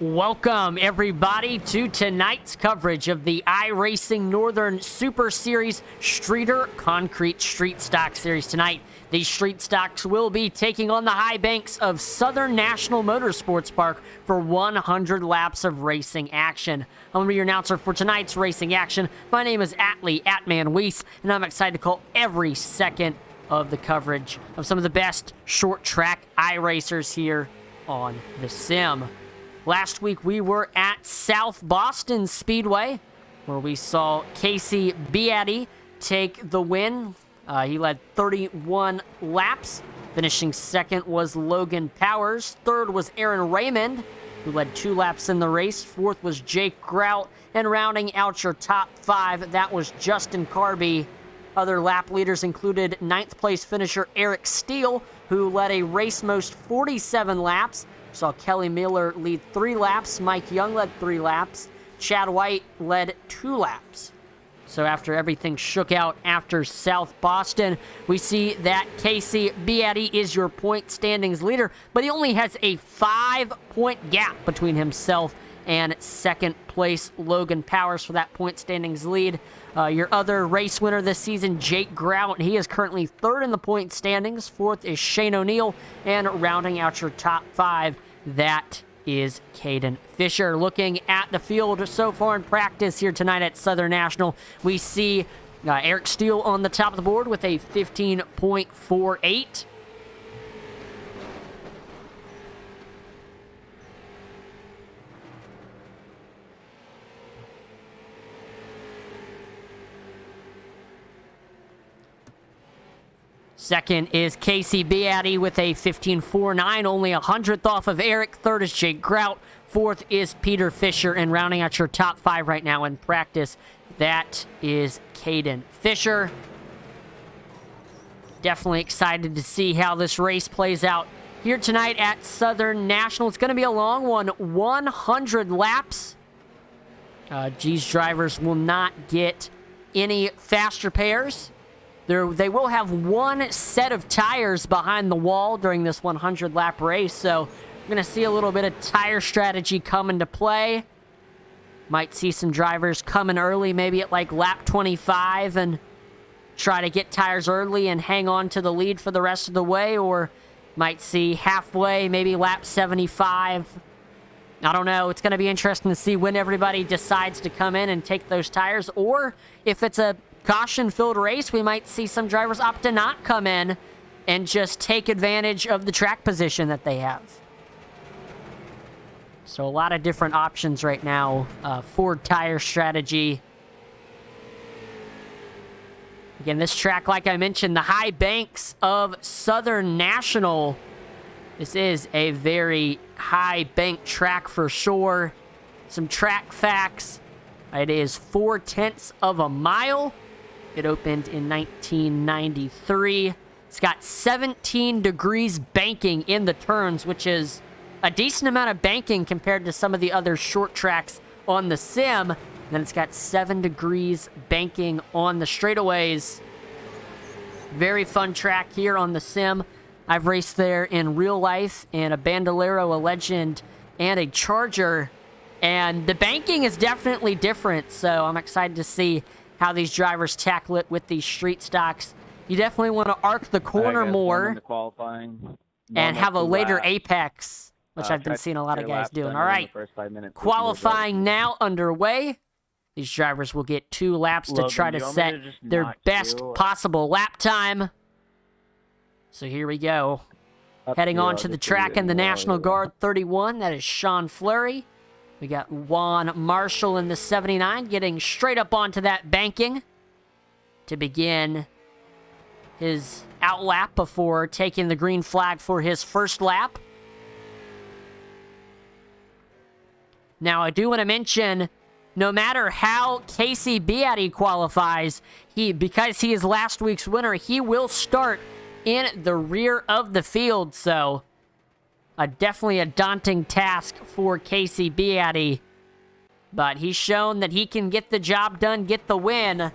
Welcome, everybody, to tonight's coverage of the iRacing Northern Super Series Streeter Concrete Street Stock Series. Tonight, these street stocks will be taking on the high banks of Southern National Motorsports Park for 100 laps of racing action. I'm going to be your announcer for tonight's racing action. My name is Atlee Weiss, and I'm excited to call every second of the coverage of some of the best short track iRacers here on the sim. Last week, we were at South Boston Speedway, where we saw Casey Beatty take the win. He led 31 laps. Finishing second was Logan Powers. Third was Aaron Raymond, who led 2 laps in the race. Fourth was Jake Grout. And rounding out your top 5, that was Justin Carby. Other lap leaders included 9th place finisher Eric Steele, who led a race most 47 laps. Saw Kelly Miller lead 3 laps. Mike Young led 3 laps. Chad White led 2 laps. So after everything shook out after South Boston, we see that Casey Beatty is your point standings leader, but he only has a 5-point gap between himself and second place Logan Powers for that point standings lead. Your other race winner this season, Jake Grout, he is currently 3rd in the point standings. 4th is Shane O'Neill, and rounding out your top 5, that is Caden Fisher. Looking at the field so far in practice here tonight at Southern National, we see Eric Steele on the top of the board with a 15.48. Second is Casey Beatty with a 15.49, only a 100th off of Eric. Third is Jake Grout. Fourth is Peter Fisher. And rounding out your top 5 right now in practice, that is Caden Fisher. Definitely excited to see how this race plays out here tonight at Southern National. It's going to be a long one, 100 laps. These drivers will not get any faster pairs. They will have 1 set of tires behind the wall during this 100-lap race, so we're going to see a little bit of tire strategy come into play. Might see some drivers coming early, maybe at like lap 25, and try to get tires early and hang on to the lead for the rest of the way, or might see halfway, maybe lap 75. I don't know. It's going to be interesting to see when everybody decides to come in and take those tires, or if it's a caution-filled race, we might see some drivers opt to not come in and just take advantage of the track position that they have. So a lot of different options right now for tire strategy. Again, this track, like I mentioned, the high banks of Southern National. This is a very high bank track for sure. Some track facts. It is 4/10 of a mile. It opened in 1993. It's got 17 degrees banking in the turns, which is a decent amount of banking compared to some of the other short tracks on the sim. And then it's got 7 degrees banking on the straightaways. Very fun track here on the sim. I've raced there in real life in a Bandolero, a Legend, and a Charger. And the banking is definitely different, so I'm excited to see how these drivers tackle it with these street stocks. You definitely want to arc the corner more and have a later apex, which I've been seeing a lot of guys doing. All right, qualifying now underway. These drivers will get 2 laps to try to set their best possible lap time. So here we go. Heading on to the track in the National Guard 31, that is Sean Fleury. We got Juan Marshall in the 79 getting straight up onto that banking to begin his outlap before taking the green flag for his first lap. Now, I do want to mention, no matter how Casey Beatty qualifies, because he is last week's winner, he will start in the rear of the field, so definitely a daunting task for Casey Beatty. But he's shown that he can get the job done, get the win.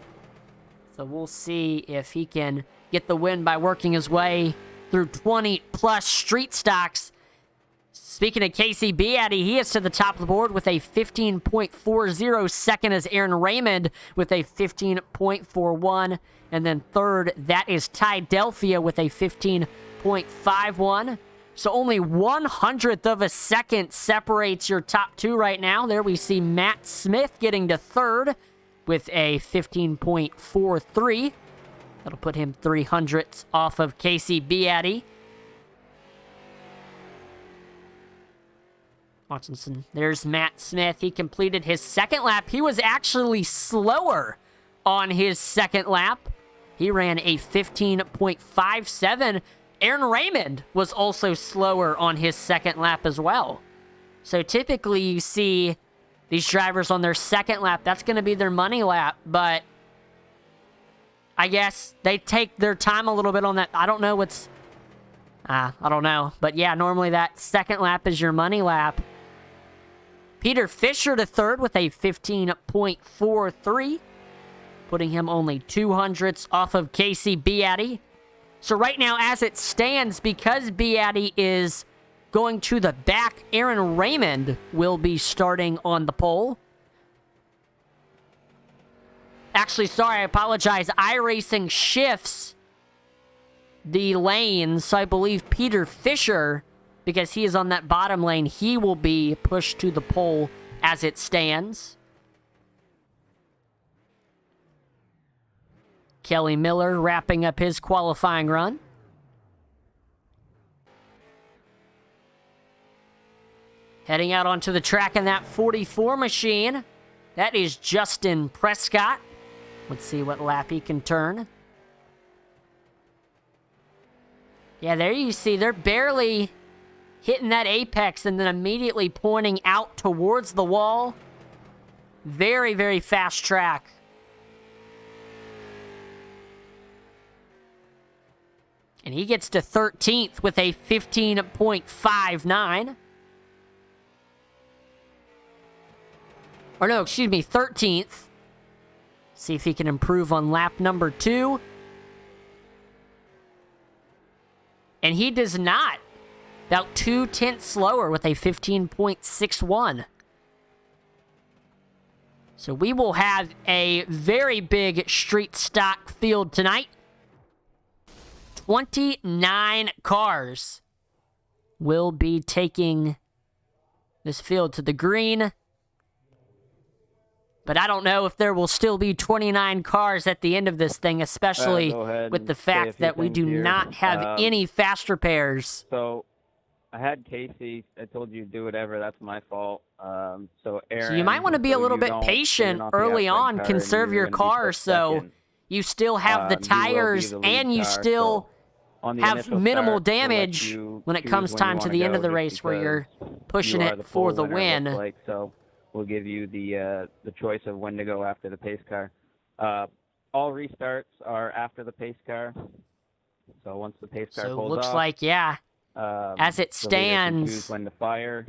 So we'll see if he can get the win by working his way through 20-plus street stocks. Speaking of Casey Beatty, he is to the top of the board with a 15.40. Second is Aaron Raymond with a 15.41. And then third, that is Ty Delphia with a 15.51. So only 1/100th of a second separates your top two right now. There we see Matt Smith getting to third with a 15.43. That'll put him 3/100ths off of Casey Beatty. Watson, there's Matt Smith. He completed his second lap. He was actually slower on his second lap. He ran a 15.57. Aaron Raymond was also slower on his second lap as well. So typically you see these drivers on their second lap, that's going to be their money lap, but I guess they take their time a little bit on that. I don't know what's... I don't know. But yeah, normally that second lap is your money lap. Peter Fisher to third with a 15.43, putting him only 2/100ths off of Casey Beatty. So right now, as it stands, because Beatty is going to the back, Aaron Raymond will be starting on the pole. Actually, sorry, I apologize. iRacing shifts the lanes, so I believe Peter Fisher, because he is on that bottom lane, he will be pushed to the pole as it stands. Kelly Miller wrapping up his qualifying run. Heading out onto the track in that 44 machine. That is Justin Prescott. Let's see what lap he can turn. Yeah, there you see, they're barely hitting that apex and then immediately pointing out towards the wall. Very, very fast track. And he gets to 13th with a 15.59. Or no, excuse me, 13th. See if he can improve on lap number 2. And he does not. About 2/10 slower with a 15.61. So we will have a very big street stock field tonight. 29 cars will be taking this field to the green. But I don't know if there will still be 29 cars at the end of this thing, especially with the fact that we do not have any fast repairs. So I had Casey. I told you to do whatever. That's my fault. So Aaron. So you might want to be a little bit patient early on. Conserve your car so you still have the tires and you still have minimal damage when it comes time to the end of the race where you're pushing it for the win. So we'll give you the choice of when to go after the pace car. All restarts are after the pace car. So once the pace car pulls off. So it looks like, yeah, as it stands. They can choose when to fire.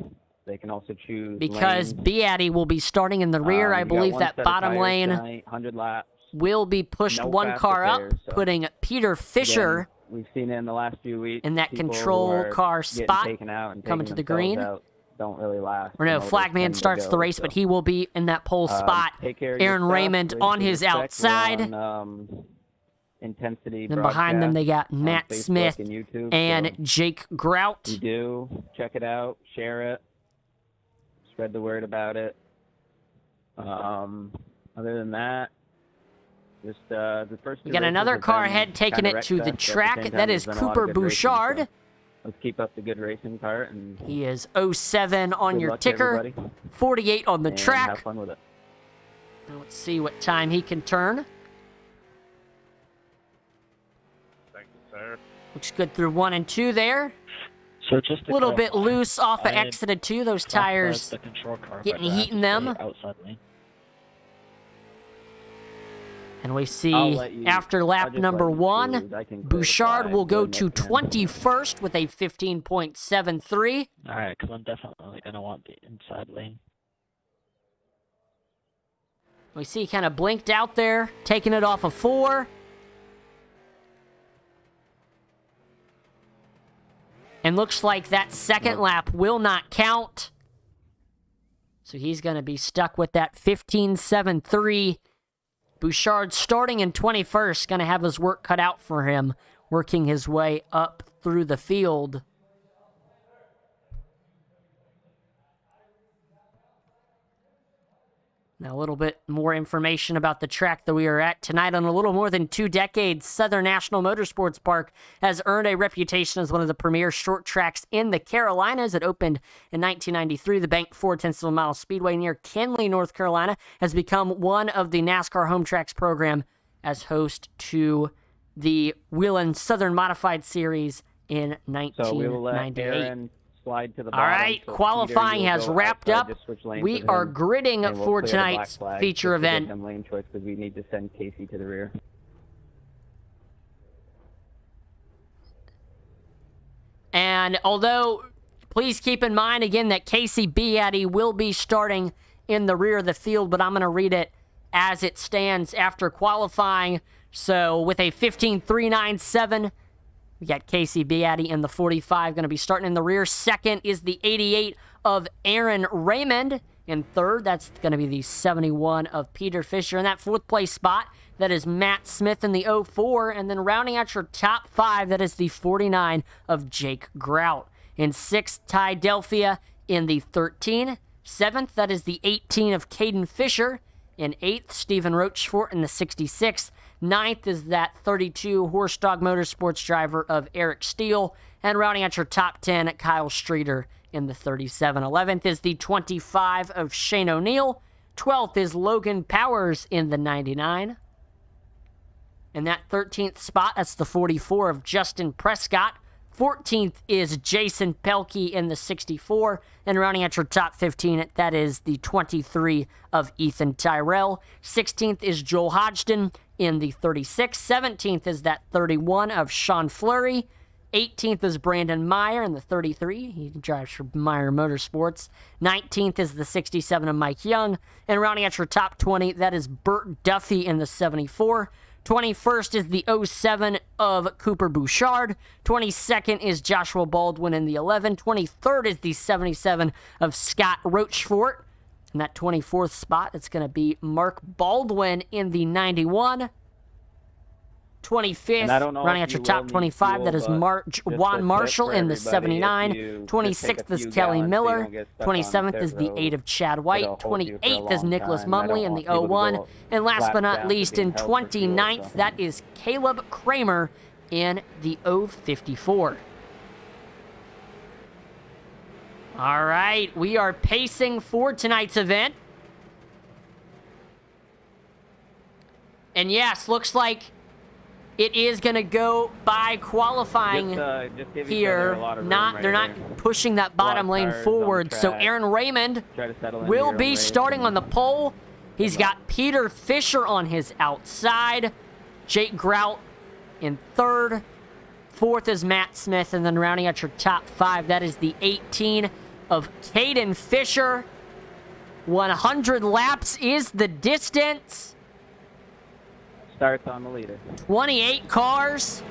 They can also choose because lanes. Beatty will be starting in the rear. I believe that bottom lane tonight, 100 laps. will be pushed one car up, putting Peter Fisher. Again, we've seen it in the last few weeks. In that control car spot, coming to the green. Don't really last. Or no, Flagman starts the race, but he will be in that pole spot. Aaron Raymond on his outside. Intensity. Then behind them, they got Matt Smith and Jake Grout. You do. Check it out. Share it. Spread the word about it. Other than that, just the first. We got another car ahead taking it to the track. That is Cooper Bouchard. Racing, so let's keep up the good racing part. And he is 07 on your ticker, 48 on the track. Have fun with it. Now let's see what time he can turn. Thank you, sir. Looks good through 1 and 2 there. So just a little bit loose off of exit 2. Those tires getting heat in them. And we see after lap number 1, Bouchard will go to 21st with a 15.73. All right, because I'm definitely going to want the inside lane. We see he kind of blinked out there, taking it off of 4. And looks like that second lap will not count. So he's going to be stuck with that 15.73. Bouchard starting in 21st, going to have his work cut out for him, working his way up through the field. Now, a little bit more information about the track that we are at tonight. On a little more than 2 decades, Southern National Motorsports Park has earned a reputation as one of the premier short tracks in the Carolinas. It opened in 1993. The Bank 4/10 mile speedway near Kenly, North Carolina, has become one of the NASCAR home tracks program as host to the Whelen Southern Modified Series in 1998. So we will let Aaron slide to the bottom. All right, so qualifying Peter, has wrapped up. We are gridding for tonight's feature event. Lane choice because we need to send Casey to the rear. And although, please keep in mind again that Casey Beatty will be starting in the rear of the field, but I'm going to read it as it stands after qualifying. So with a 15.397, we got Casey Beatty in the 45, going to be starting in the rear. Second is the 88 of Aaron Raymond. In third, that's going to be the 71 of Peter Fisher. In that fourth place spot, that is Matt Smith in the 04. And then rounding out your top 5, that is the 49 of Jake Grout. In sixth, Ty Delphia in the 13. Seventh, that is the 18 of Caden Fisher. In eighth, Stephen Rochefort in the 66. Ninth is that 32 Horse Dog Motorsports driver of Eric Steele. And rounding out your top 10, Kyle Streeter in the 37. 11th is the 25 of Shane O'Neill. 12th is Logan Powers in the 99. In that 13th spot, that's the 44 of Justin Prescott. 14th is Jason Pelkey in the 64. And rounding out your top 15, that is the 23 of Ethan Tyrell. 16th is Joel Hodgson in the 36. 17th is that 31 of Sean Fleury. 18th is Brandon Meyer in the 33. He drives for Meyer Motorsports. 19th is the 67 of Mike Young. And rounding out your top 20, that is Burt Duffy in the 74. 21st is the 07 of Cooper Bouchard. 22nd is Joshua Baldwin in the 11. 23rd is the 77 of Scott Rochefort. In that 24th spot, it's going to be Mark Baldwin in the 91. 25th, running at your top 25, that is Juan Marshall in the 79. 26th is Kelly Miller. 27th is the 8 of Chad White. 28th is Nicholas Mumley in the 01. And last but not least, in 29th, that is Caleb Kramer in the 054. All right, we are pacing for tonight's event. And yes, looks like it is going to go by qualifying here. They're not pushing that bottom lane forward. So Aaron Raymond will be starting on the pole. He's got Peter Fisher on his outside. Jake Grout in third. Fourth is Matt Smith. And then rounding out your top 5, that is the 18 of Caden Fisher. 100 laps is the distance. Starts on the leader. 28 cars,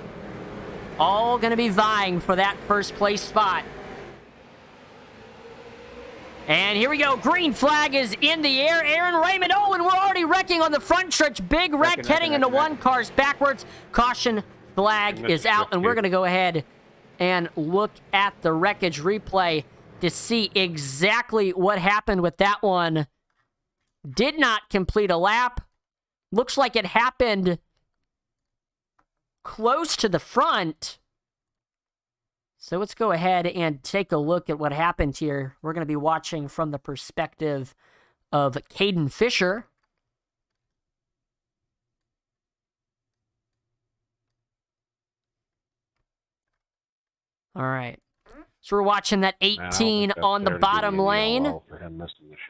all going to be vying for that first place spot. And here we go. Green flag is in the air. Aaron Raymond. Oh, and we're already wrecking on the front stretch. Big wreck heading into one. Cars backwards. Caution flag is out. And we're going to go ahead and look at the wreckage replay to see exactly what happened with that one. Did not complete a lap. Looks like it happened close to the front. So let's go ahead and take a look at what happened here. We're going to be watching from the perspective of Caden Fisher. All right. So we're watching that 18 on the bottom lane.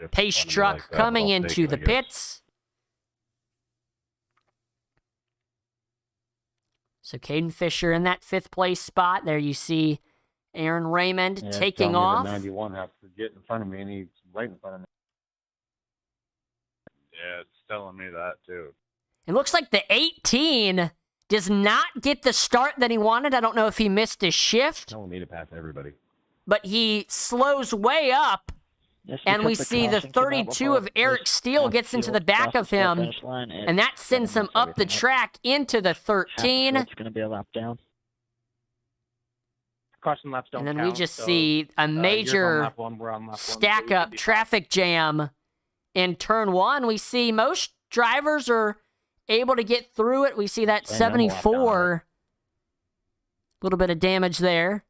Pace truck coming into the pits. So Caden Fisher in that 5th place spot. There you see Aaron Raymond taking off. 91 has to get in front of me, and he's right in front of me. Yeah, it's telling me that too. It looks like the 18 does not get the start that he wanted. I don't know if he missed his shift, Tell me to pass everybody. but he slows way up. Yes, And we because see the caution came out 32 before of Eric Steele gets into the back of him, and that sends him up the track into the 13. It's going to be a lap down. Caution laps don't And then count, we just so, see a yours on major lap one, we're on lap one, so stack we should up be fine. traffic jam in turn 1. We see most drivers are able to get through it. We see that And then we'll lap down, 74. right? A little bit of damage there.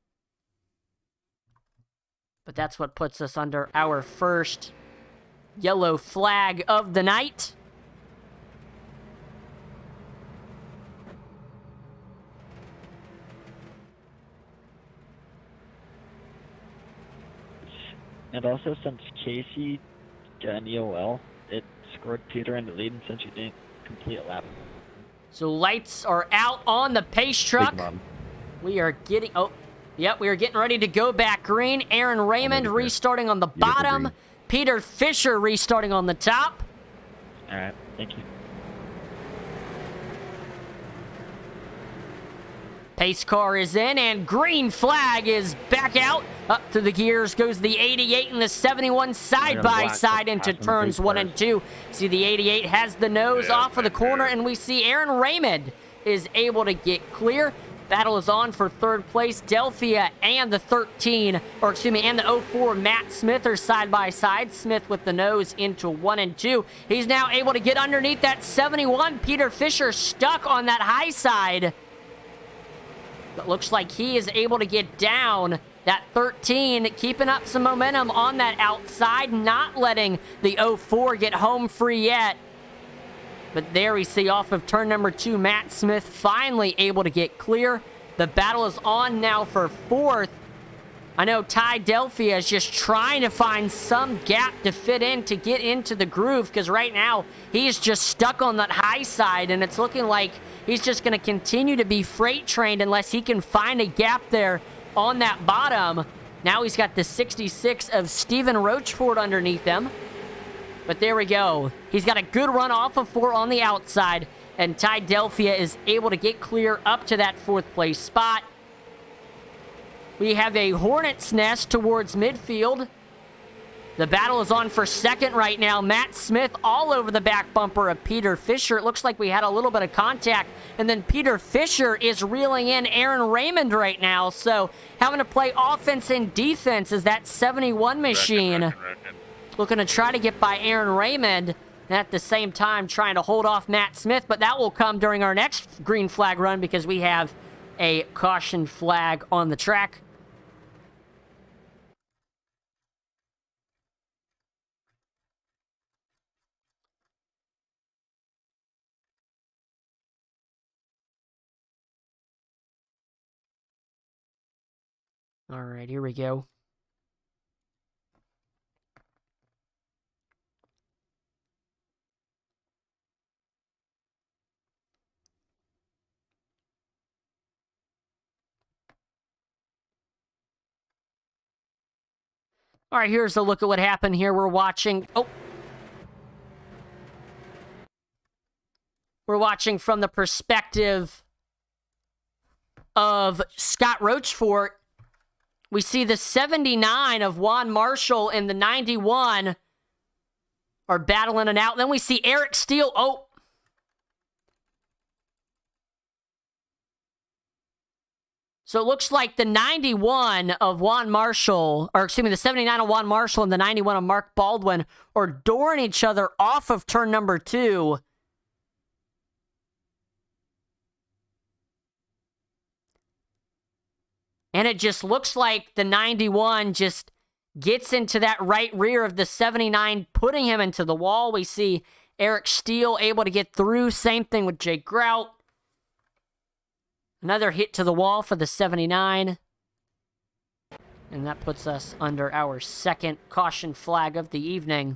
But that's what puts us under our first yellow flag of the night. And also, since Casey got an EOL, it scored Peter in the lead since you didn't complete a lap. So lights are out on the pace truck. Big Mom. We are getting... Oh, yep, we are getting ready to go back green. Aaron Raymond it there. restarting on the You get the bottom. green. Peter Fisher restarting on the top. All right, thank you. Pace car is in, and green flag is back out. Up to the gears goes the 88 and the 71 side by side into turns 1 and 2. See, the 88 has the nose off of the corner, and we see Aaron Raymond is able to get clear. Battle is on for third place. Delphia and the 13, or excuse me, and the 04 Matt Smith are side by side. Smith with the nose into 1 and 2. He's now able to get underneath that 71. Peter Fisher stuck on that high side. But looks like he is able to get down that 13, keeping up some momentum on that outside, not letting the 04 get home free yet. But there we see off of turn number 2, Matt Smith finally able to get clear. The battle is on now for fourth. I know Ty Delphia is just trying to find some gap to fit in to get into the groove, because right now he's just stuck on that high side, and it's looking like he's just going to continue to be freight trained unless he can find a gap there on that bottom. Now he's got the 66 of Stephen Rochford underneath him. But there we go. He's got a good run off of 4 on the outside, and Ty Delphia is able to get clear up to that 4th place spot. We have a hornet's nest towards midfield. The battle is on for second right now. Matt Smith all over the back bumper of Peter Fisher. It looks like we had a little bit of contact. And then Peter Fisher is reeling in Aaron Raymond right now. So having to play offense and defense as that 71 machine. Looking to try to get by Aaron Raymond. And at the same time trying to hold off Matt Smith. But that will come during our next green flag run, because we have a caution flag on the track. All right, here we go. All right, here's a look at what happened here. We're watching... Oh! We're watching from the perspective of Scott Rochfort. We see the 79 of Juan Marshall and the 91 are battling it out. Then we see Eric Steele. Oh! So it looks like the 91 of Juan Marshall, or excuse me, the 79 of Juan Marshall and the 91 of Mark Baldwin are dooring each other off of turn number 2. And it just looks like the 91 just gets into that right rear of the 79, putting him into the wall. We see Eric Steele able to get through. Same thing with Jake Grout. Another hit to the wall for the 79. And that puts us under our second caution flag of the evening.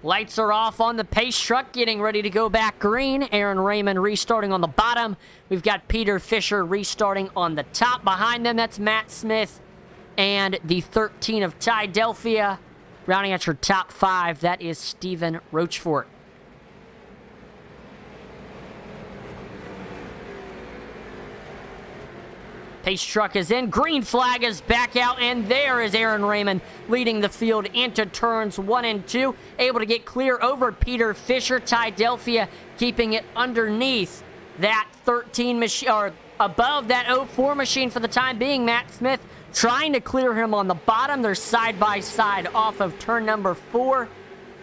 Lights are off on the pace truck, getting ready to go back green. Aaron Raymond restarting on the bottom. We've got Peter Fisher restarting on the top. Behind them, that's Matt Smith and the 13 of Ty Delphia. Rounding out your top 5, that is Stephen Rochefort. Pace truck is in. Green flag is back out, and there is Aaron Raymond leading the field into turns 1 and 2. Able to get clear over Peter Fisher. Ty Delphia keeping it underneath that 13 machine, or above that 04 machine for the time being. Matt Smith trying to clear him on the bottom. They're side by side off of turn number 4.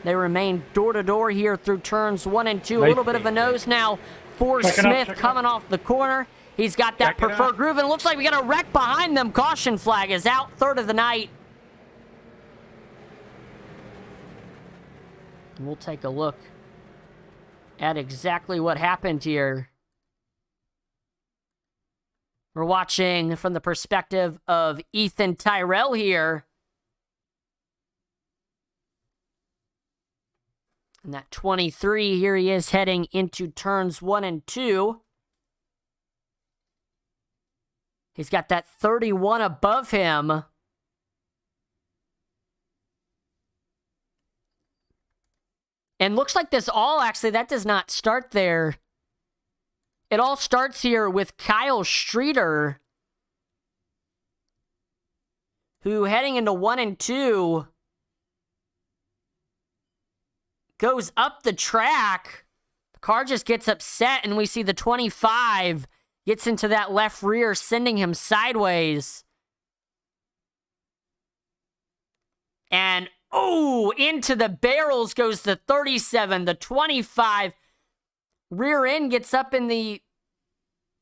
They remain door to door here through turns 1 and 2. A little bit of a nose now for Smith coming off the corner. He's got that preferred groove, and it looks like we got a wreck behind them. Caution flag is out, third of the night. And we'll take a look at exactly what happened here. We're watching from the perspective of Ethan Tyrell here. And that 23, here he is heading into turns 1 and 2. He's got that 31 above him. And looks like this all, actually, that does not start there. It all starts here with Kyle Streeter, who heading into 1 and 2 goes up the track. The car just gets upset, and we see the 25 gets into that left rear, sending him sideways. And, oh, into the barrels goes the 37. The 25 rear end gets up in the...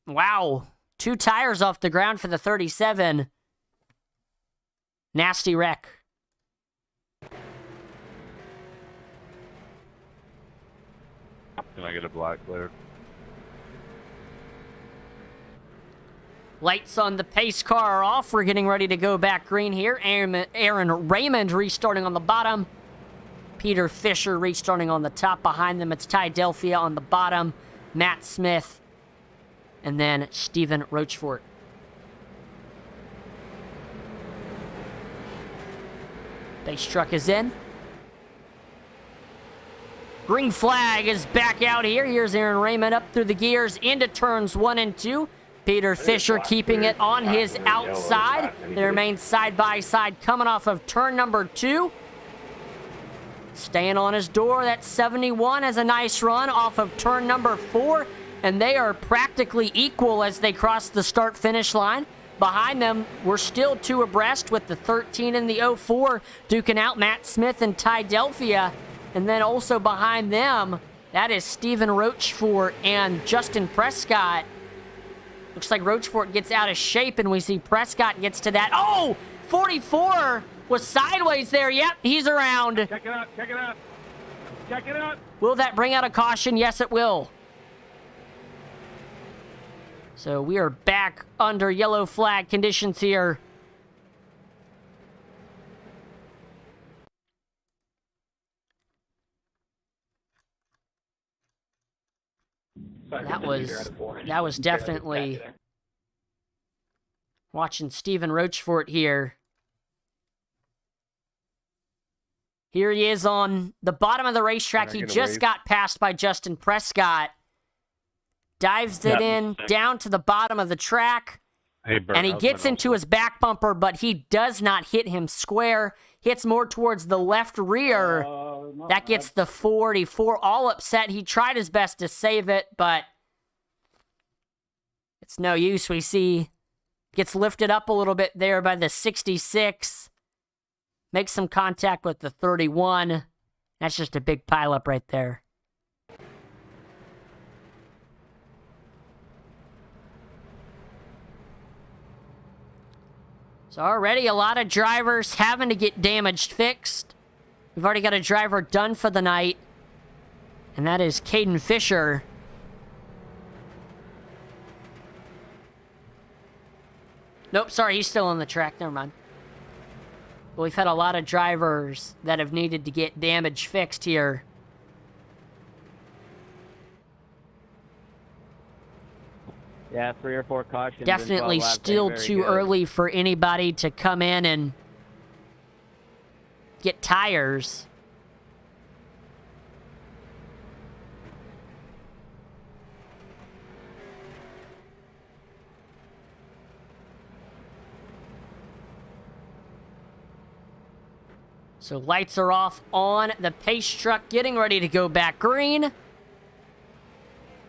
Wow. 2 tires off the ground for the 37. Nasty wreck. Can I get a black clear? Lights on the pace car are off. We're getting ready to go back green here. Aaron Raymond restarting on the bottom. Peter Fisher restarting on the top. Behind them, it's Ty Delphia on the bottom. Matt Smith. And then Stephen Rochefort. Base truck is in. Green flag is back out here. Here's Aaron Raymond up through the gears into turns 1 and 2. Peter Fisher keeping it on his outside. They remain side by side coming off of turn number 2. Staying on his door, that 71 has a nice run off of turn number 4. And they are practically equal as they cross the start-finish line. Behind them, we're still 2 abreast with the 13 and the 04 duking out Matt Smith and Ty Delphia. And then also behind them, that is Stephen Rochefort and Justin Prescott. Looks like Rochefort gets out of shape, and we see Prescott gets to that. Oh, 44 was sideways there. Yep, he's around. Check it out, check it out. Check it out. Will that bring out a caution? Yes, it will. So we are back under yellow flag conditions here. That was definitely watching Stephen Rochefort here. Here he is on the bottom of the racetrack. He just got passed by Justin Prescott. Dives it in down to the bottom of the track. And he gets into his back bumper, but he does not hit him square. Hits more towards the left rear. That gets the 44 all upset. He tried his best to save it, but it's no use. We see gets lifted up a little bit there by the 66. Makes some contact with the 31. That's just a big pileup right there. So already a lot of drivers having to get damaged fixed. We've already got a driver done for the night, and that is Caden Fisher. Nope, sorry, he's still on the track. Never mind. But we've had a lot of drivers that have needed to get damage fixed here. Yeah, 3 or 4 cautions. Definitely still too early for anybody to come in and get tires. So lights are off on the pace truck, getting ready to go back green.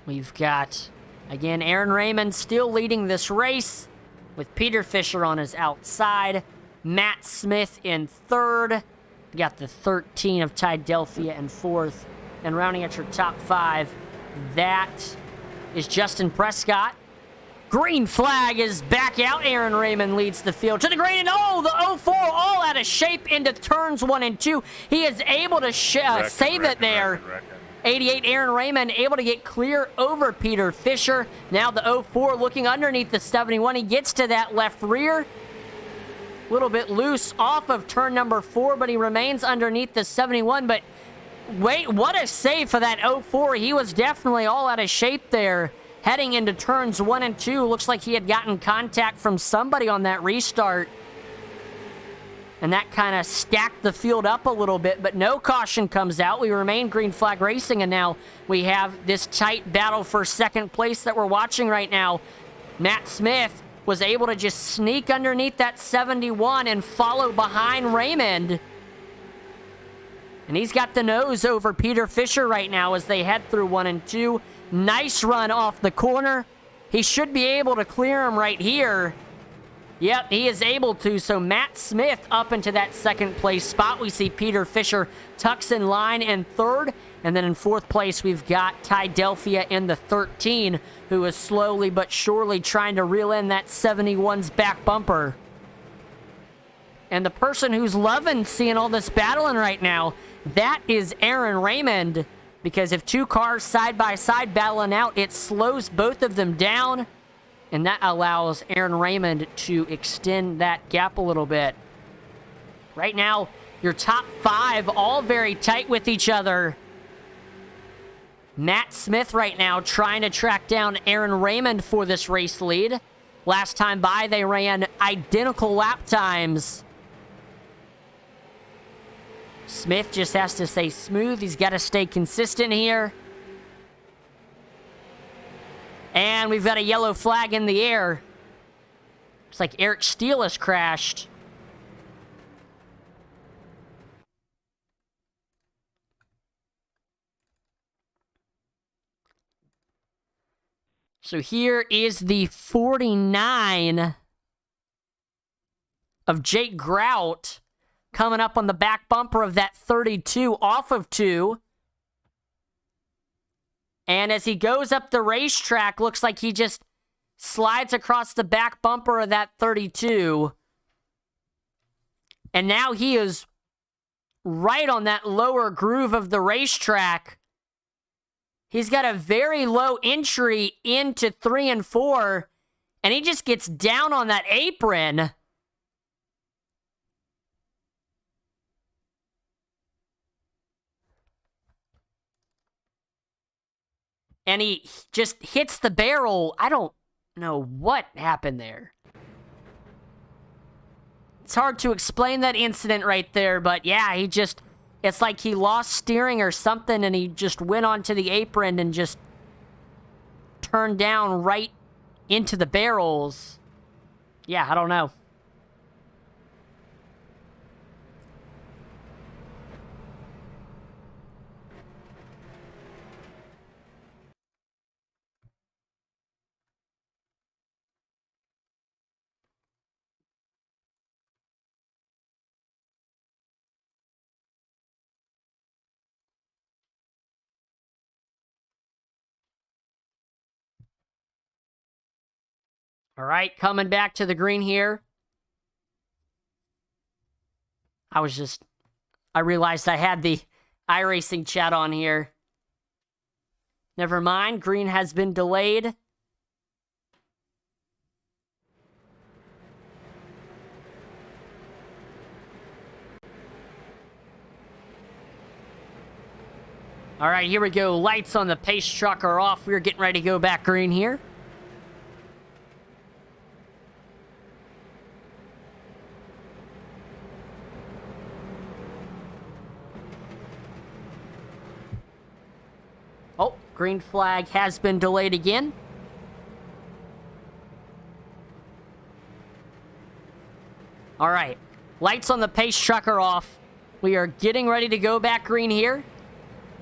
We've got, again, Aaron Raymond still leading this race with Peter Fisher on his outside. Matt Smith in third. You got the 13 of Ty Delphia in fourth. And rounding at your top 5, that is Justin Prescott. Green flag is back out. Aaron Raymond leads the field to the green, and oh, the 04 all out of shape into turns 1 and 2. He is able to save it there. 88 Aaron Raymond able to get clear over Peter Fisher. Now the 04 looking underneath the 71. He gets to that left rear. A little bit loose off of turn number 4, but he remains underneath the 71. But wait, what a save for that 04. He was definitely all out of shape there. Heading into turns 1 and 2, looks like he had gotten contact from somebody on that restart. And that kind of stacked the field up a little bit, but no caution comes out. We remain green flag racing, and now we have this tight battle for second place that we're watching right now. Matt Smith was able to just sneak underneath that 71 and follow behind Raymond. And he's got the nose over Peter Fisher right now as they head through 1 and 2. Nice run off the corner. He should be able to clear him right here. Yep, he is able to. So Matt Smith up into that second place spot. We see Peter Fisher tucks in line in third. And then in fourth place, we've got Ty Delphia in the 13, who is slowly but surely trying to reel in that 71's back bumper. And the person who's loving seeing all this battling right now, that is Aaron Raymond. Because if two cars side by side battling out, it slows both of them down. And that allows Aaron Raymond to extend that gap a little bit. Right now, your top 5 all very tight with each other. Matt Smith right now trying to track down Aaron Raymond for this race lead. Last time by, they ran identical lap times. Smith just has to stay smooth. He's got to stay consistent here. And we've got a yellow flag in the air. It's like Eric Steele has crashed. So here is the 49 of Jake Grout coming up on the back bumper of that 32 off of 2. And as he goes up the racetrack, looks like he just slides across the back bumper of that 32. And now he is right on that lower groove of the racetrack. He's got a very low entry into 3 and 4, and he just gets down on that apron. And he just hits the barrel. I don't know what happened there. It's hard to explain that incident right there, but yeah, it's like he lost steering or something, and he just went onto the apron and just turned down right into the barrels. Yeah, I don't know. All right, coming back to the green here. I realized I had the iRacing chat on here. Never mind, green has been delayed. All right, here we go. Lights on the pace truck are off. We're getting ready to go back green here. Green flag has been delayed again. All right. Lights on the pace truck are off. We are getting ready to go back green here.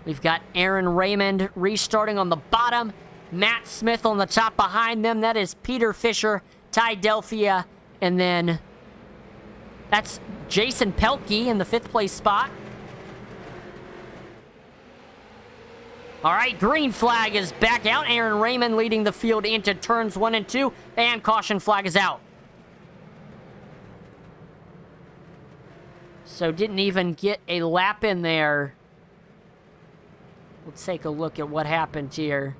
We've got Aaron Raymond restarting on the bottom. Matt Smith on the top behind them. That is Peter Fisher, Ty Delphia, and then that's Jason Pelkey in the 5th place spot. All right, green flag is back out. Aaron Raymond leading the field into turns 1 and 2, and caution flag is out. So didn't even get a lap in there. Let's take a look at what happened here.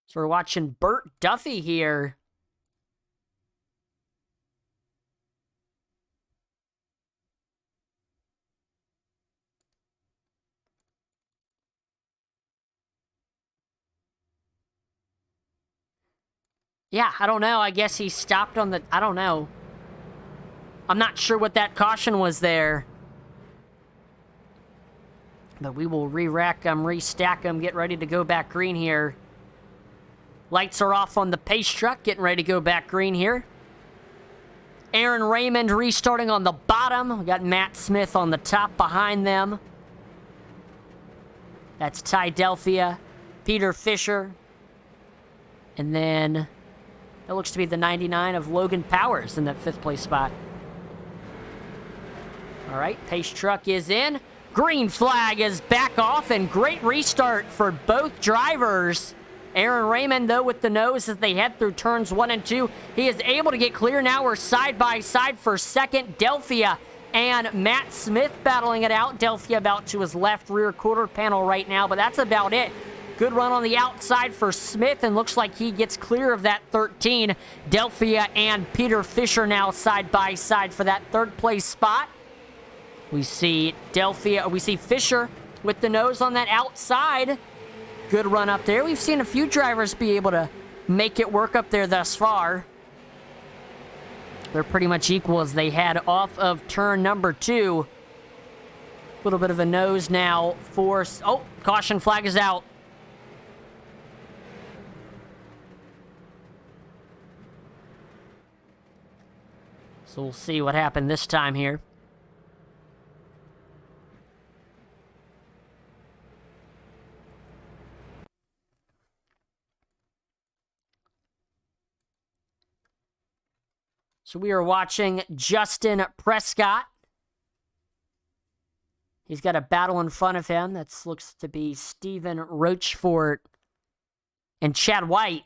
So we're watching Bert Duffy here. Yeah, I don't know. I guess he stopped on the... I don't know. I'm not sure what that caution was there. But we will re-rack them, restack them, get ready to go back green here. Lights are off on the pace truck, getting ready to go back green here. Aaron Raymond restarting on the bottom. We got Matt Smith on the top behind them. That's Ty Delphia, Peter Fisher. And then that looks to be the 99 of Logan Powers in that 5th place spot. All right, pace truck is in. Green flag is back off, and great restart for both drivers. Aaron Raymond, though, with the nose as they head through turns 1 and 2. He is able to get clear. Now we're side by side for second. Delphia and Matt Smith battling it out. Delphia about to his left rear quarter panel right now, but that's about it. Good run on the outside for Smith, and looks like he gets clear of that 13. Delphia and Peter Fisher now side by side for that 3rd place spot. We see Fisher with the nose on that outside. Good run up there. We've seen a few drivers be able to make it work up there thus far. They're pretty much equal as they head off of turn number 2. A little bit of a nose now for... Oh, caution flag is out. So we'll see what happened this time here. So we are watching Justin Prescott. He's got a battle in front of him. That looks to be Stephen Rochefort and Chad White.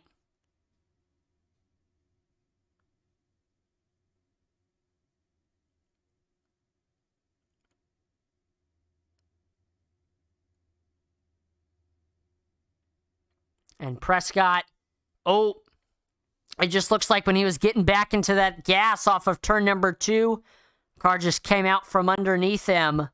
And Prescott, it just looks like when he was getting back into that gas off of turn number 2, car just came out from underneath him.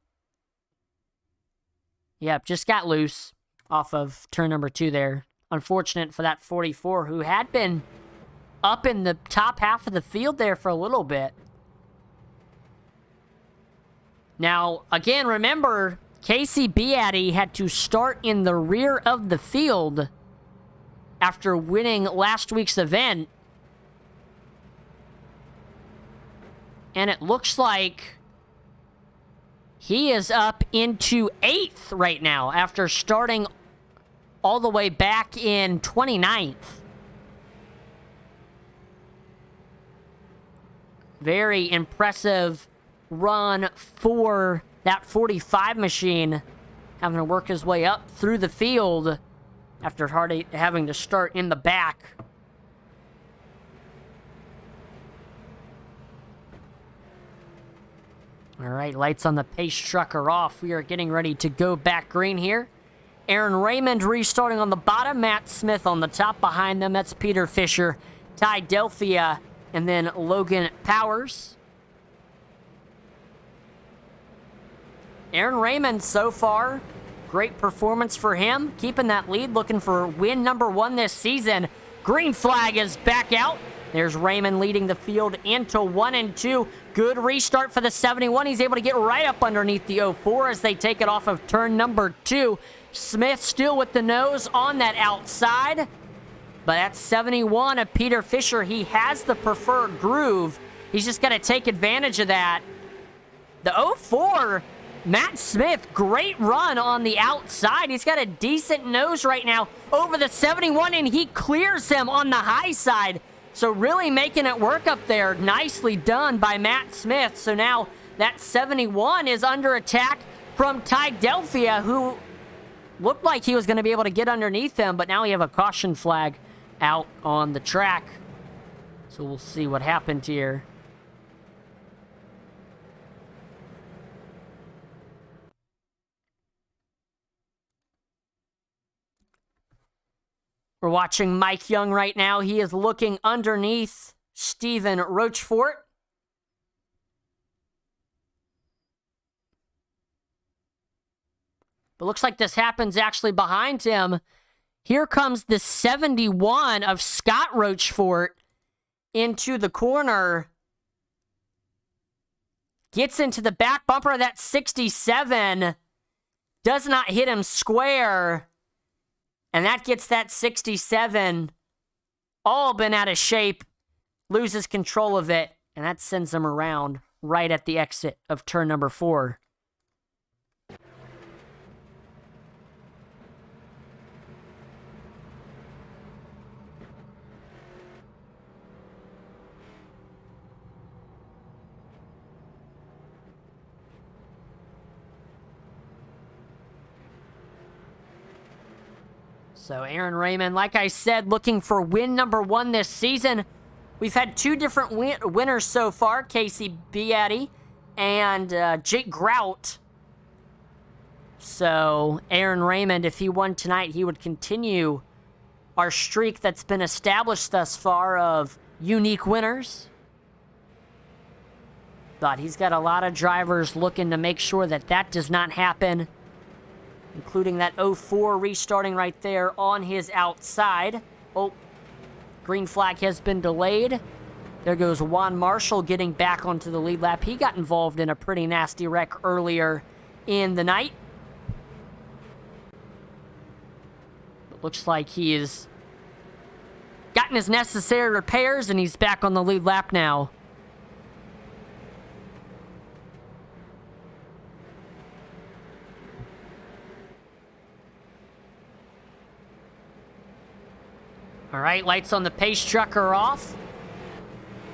Yep, just got loose off of turn number 2 there. Unfortunate for that 44, who had been up in the top half of the field there for a little bit. Now, again, remember, Casey Beatty had to start in the rear of the field after winning last week's event. And it looks like he is up into 8th right now after starting all the way back in 29th. Very impressive run for that 45 machine, having to work his way up through the field after having to start in the back. All right, lights on the pace truck are off. We are getting ready to go back green here. Aaron Raymond restarting on the bottom. Matt Smith on the top behind them. That's Peter Fisher, Ty Delphia, and then Logan Powers. Aaron Raymond so far Great performance for him, keeping that lead, looking for win number 1 this season. Green flag is back out. There's Raymond leading the field into 1 and 2. Good restart for the 71. He's able to get right up underneath the 04 as they take it off of turn number 2. Smith still with the nose on that outside. But that's 71 of Peter Fisher. He has the preferred groove. He's just got to take advantage of that. The 04, Matt Smith, great run on the outside. He's got a decent nose right now over the 71, and he clears him on the high side. So really making it work up there. Nicely done by Matt Smith. So now that 71 is under attack from Ty Delphia, who looked like he was going to be able to get underneath him, but now we have a caution flag out on the track. So we'll see what happened here. We're watching Mike Young right now. He is looking underneath Stephen Rochefort. But looks like this happens actually behind him. Here comes the 71 of Scott Rochefort into the corner. Gets into the back bumper of that 67. Does not hit him square. And that gets that 67 all been out of shape. Loses control of it. And that sends him around right at the exit of turn number 4. So Aaron Raymond, like I said, looking for win number 1 this season. We've had 2 different winners so far, Casey Beatty and Jake Grout. So Aaron Raymond, if he won tonight, he would continue our streak that's been established thus far of unique winners. But he's got a lot of drivers looking to make sure that that does not happen, including that 04 restarting right there on his outside. Oh, green flag has been delayed. There goes Juan Marshall getting back onto the lead lap. He got involved in a pretty nasty wreck earlier in the night. It looks like he has gotten his necessary repairs and he's back on the lead lap now. All right, lights on the pace truck are off.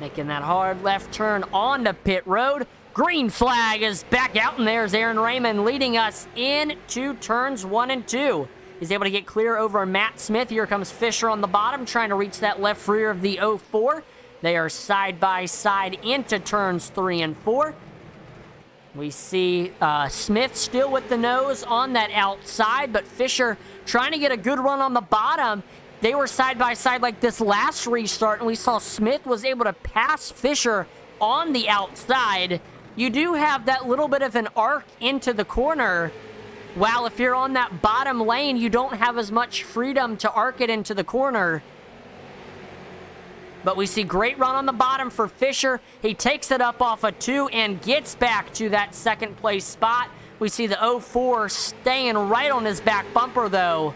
Making that hard left turn onto pit road. Green flag is back out, and there's Aaron Raymond leading us into turns 1 and 2. He's able to get clear over Matt Smith. Here comes Fisher on the bottom, trying to reach that left rear of the 04. They are side by side into turns 3 and 4. We see Smith still with the nose on that outside, but Fisher trying to get a good run on the bottom. They were side by side like this last restart, and we saw Smith was able to pass Fisher on the outside. You do have that little bit of an arc into the corner. While if you're on that bottom lane, you don't have as much freedom to arc it into the corner. But we see great run on the bottom for Fisher. He takes it up off a 2 and gets back to that second place spot. We see the 04 staying right on his back bumper, though.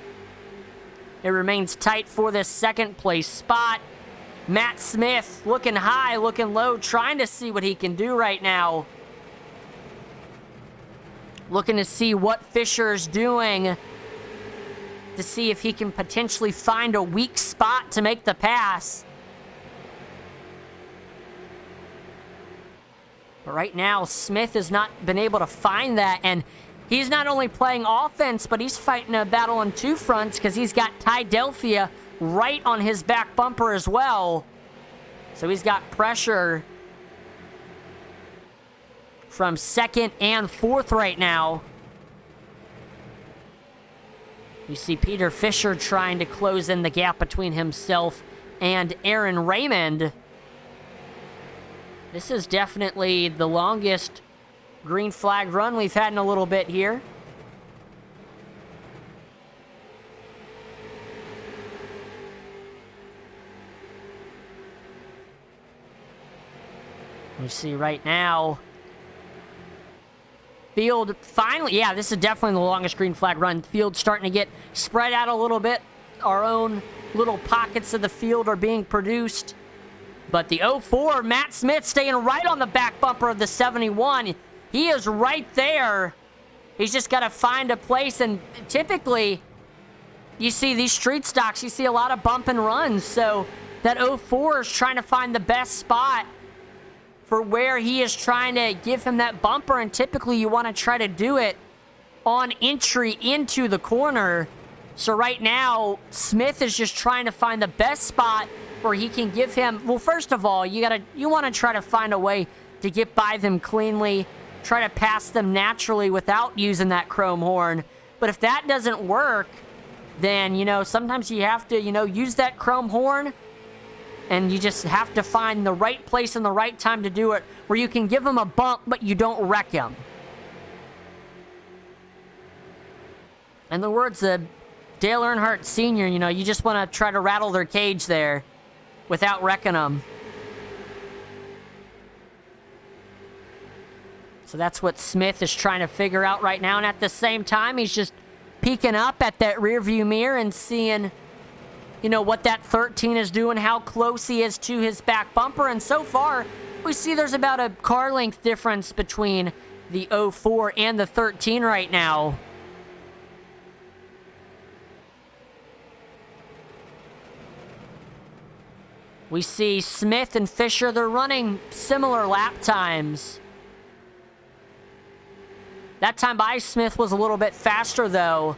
It remains tight for this second place spot. Matt Smith looking high, looking low, trying to see what he can do right now. Looking to see what Fisher's doing to see if he can potentially find a weak spot to make the pass. But right now, Smith has not been able to find that, and he's not only playing offense, but he's fighting a battle on 2 fronts because he's got Ty Delphia right on his back bumper as well. So he's got pressure from 2nd and 4th right now. You see Peter Fisher trying to close in the gap between himself and Aaron Raymond. This is definitely the longest green flag run we've had in a little bit here. We see right now, field finally, yeah, this is definitely the longest green flag run. Field starting to get spread out a little bit. Our own little pockets of the field are being produced. But the 04, Matt Smith staying right on the back bumper of the 71. He is right there. He's just got to find a place. And typically, you see these street stocks, you see a lot of bump and runs. So that 04 is trying to find the best spot for where he is trying to give him that bumper. And typically, you want to try to do it on entry into the corner. So right now, Smith is just trying to find the best spot where he can give him, well, first of all, you want to try to find a way to get by them cleanly, try to pass them naturally without using that chrome horn. But if that doesn't work, then, sometimes you have to, use that chrome horn, and you just have to find the right place and the right time to do it where you can give them a bump, but you don't wreck him. In the words of Dale Earnhardt Sr., you just want to try to rattle their cage there without wrecking them. So that's what Smith is trying to figure out right now. And at the same time, he's just peeking up at that rearview mirror and seeing, what that 13 is doing, how close he is to his back bumper. And so far, we see there's about a car length difference between the 04 and the 13 right now. We see Smith and Fisher, they're running similar lap times. That time by Smith was a little bit faster, though.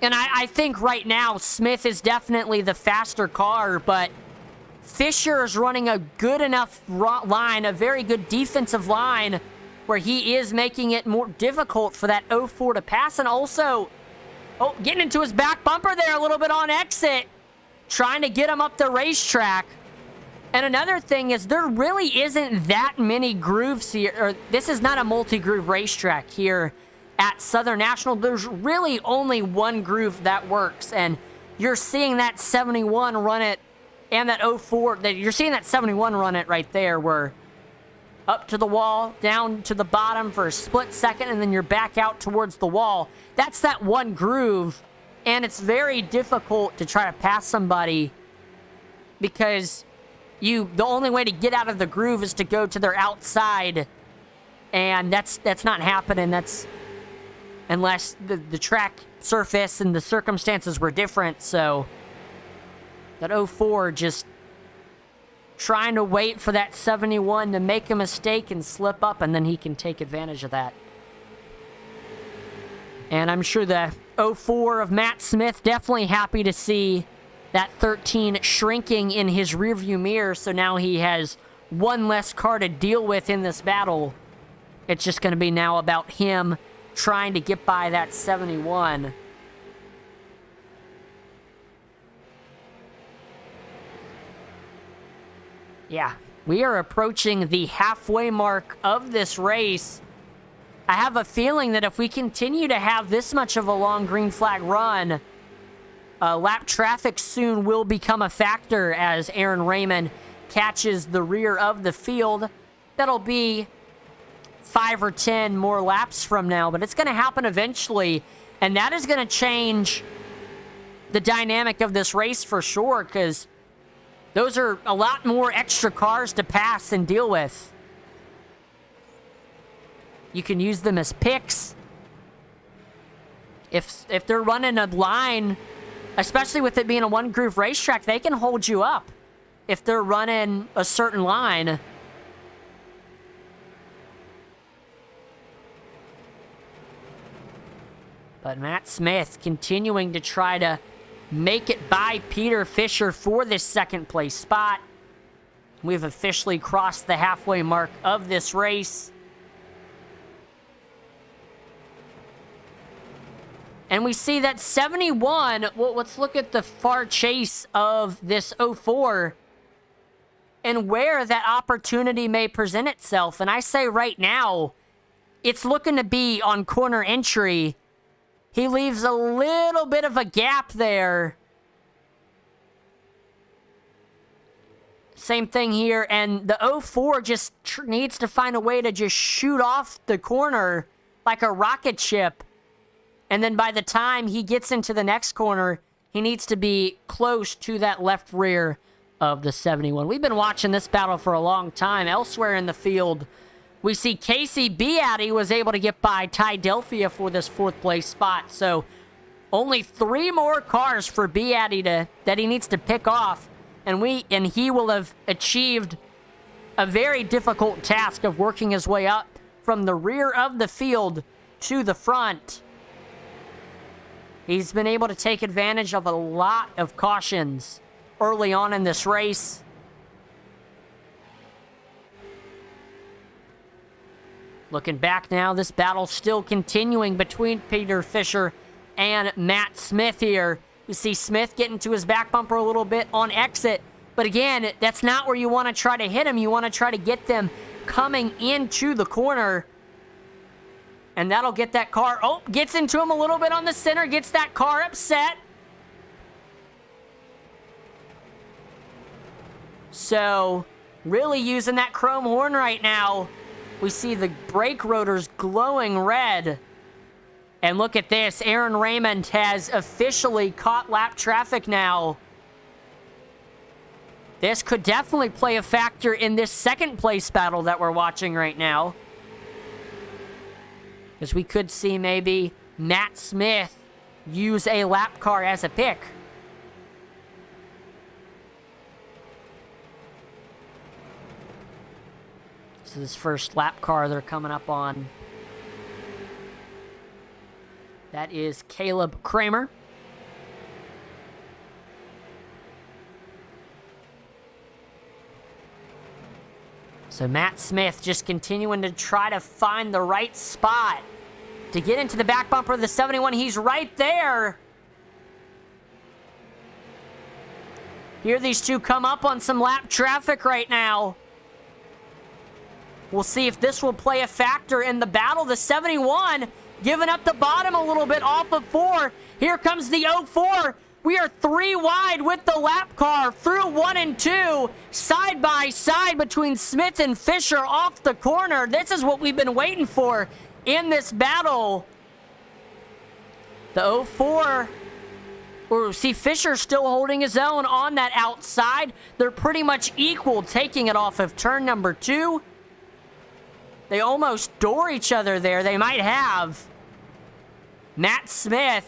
And I think right now, Smith is definitely the faster car, but Fisher is running a good enough line, a very good defensive line, where he is making it more difficult for that 04 to pass. And also, getting into his back bumper there a little bit on exit, trying to get him up the racetrack. And another thing is there really isn't that many grooves here. Or this is not a multi-groove racetrack here at Southern National. There's really only one groove that works. And you're seeing that 71 run it and that 04. You're seeing that 71 run it right there. Where up to the wall, down to the bottom for a split second, and then you're back out towards the wall. That's that one groove. And it's very difficult to try to pass somebody because the only way to get out of the groove is to go to their outside, and that's not happening. That's unless the track surface and the circumstances were different. So that 04 just trying to wait for that 71 to make a mistake and slip up, and then he can take advantage of that. And I'm sure the 04 of Matt Smith definitely happy to see that 13 shrinking in his rearview mirror, so now he has one less car to deal with in this battle. It's just going to be now about him trying to get by that 71. Yeah, we are approaching the halfway mark of this race. I have a feeling that if we continue to have this much of a long green flag run, lap traffic soon will become a factor as Aaron Raymond catches the rear of the field. That'll be 5 or 10 more laps from now, but it's going to happen eventually, and that is going to change the dynamic of this race for sure, because those are a lot more extra cars to pass and deal with. You can use them as picks. If they're running a line, especially with it being a one-groove racetrack, they can hold you up if they're running a certain line. But Matt Smith continuing to try to make it by Peter Fisher for this second-place spot. We've officially crossed the halfway mark of this race. And we see that 71, well, let's look at the far chase of this 04 and where that opportunity may present itself. And I say right now, it's looking to be on corner entry. He leaves a little bit of a gap there. Same thing here, and the 04 just needs to find a way to just shoot off the corner like a rocket ship. And then by the time he gets into the next corner, he needs to be close to that left rear of the 71. We've been watching this battle for a long time. Elsewhere in the field, we see Casey Beatty was able to get by Ty Delphia for this 4th place spot. So only 3 more cars for Beatty that he needs to pick off. And he will have achieved a very difficult task of working his way up from the rear of the field to the front. He's been able to take advantage of a lot of cautions early on in this race. Looking back now, this battle's still continuing between Peter Fisher and Matt Smith here. You see Smith getting to his back bumper a little bit on exit. But again, that's not where you want to try to hit him. You want to try to get them coming into the corner. And that'll get that car... Oh, gets into him a little bit on the center. Gets that car upset. So, really using that chrome horn right now. We see the brake rotors glowing red. And look at this. Aaron Raymond has officially caught lap traffic now. This could definitely play a factor in this 2nd place battle that we're watching right now. Because we could see maybe Matt Smith use a lap car as a pick. So this first lap car they're coming up on, that is Caleb Kramer. So Matt Smith just continuing to try to find the right spot to get into the back bumper of the 71. He's right there. Here these two come up on some lap traffic right now. We'll see if this will play a factor in the battle. The 71 giving up the bottom a little bit off of 4. Here comes the 04. We are 3 wide with the lap car through 1 and 2. Side by side between Smith and Fisher off the corner. This is what we've been waiting for in this battle. The 04... Or see Fisher still holding his own on that outside. They're pretty much equal, taking it off of turn number 2. They almost door each other there. They might have. Matt Smith.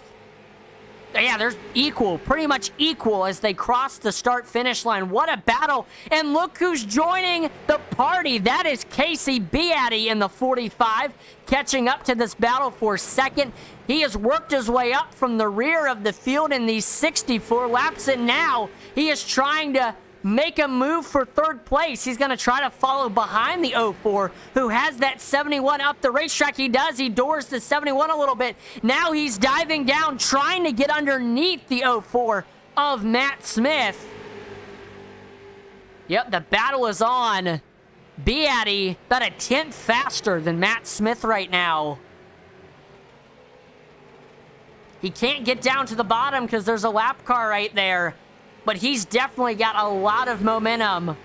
Yeah, they're equal. Pretty much equal as they cross the start-finish line. What a battle. And look who's joining the party. That is Casey Beatty in the 45. Catching up to this battle for 2nd. He has worked his way up from the rear of the field in these 64 laps. And now he is trying to make a move for 3rd place. He's going to try to follow behind the 04, who has that 71 up the racetrack. He does. He doors the 71 a little bit. Now he's diving down, trying to get underneath the 04 of Matt Smith. Yep, the battle is on. Beatty about a 10th faster than Matt Smith right now. He can't get down to the bottom because there's a lap car right there. But he's definitely got a lot of momentum.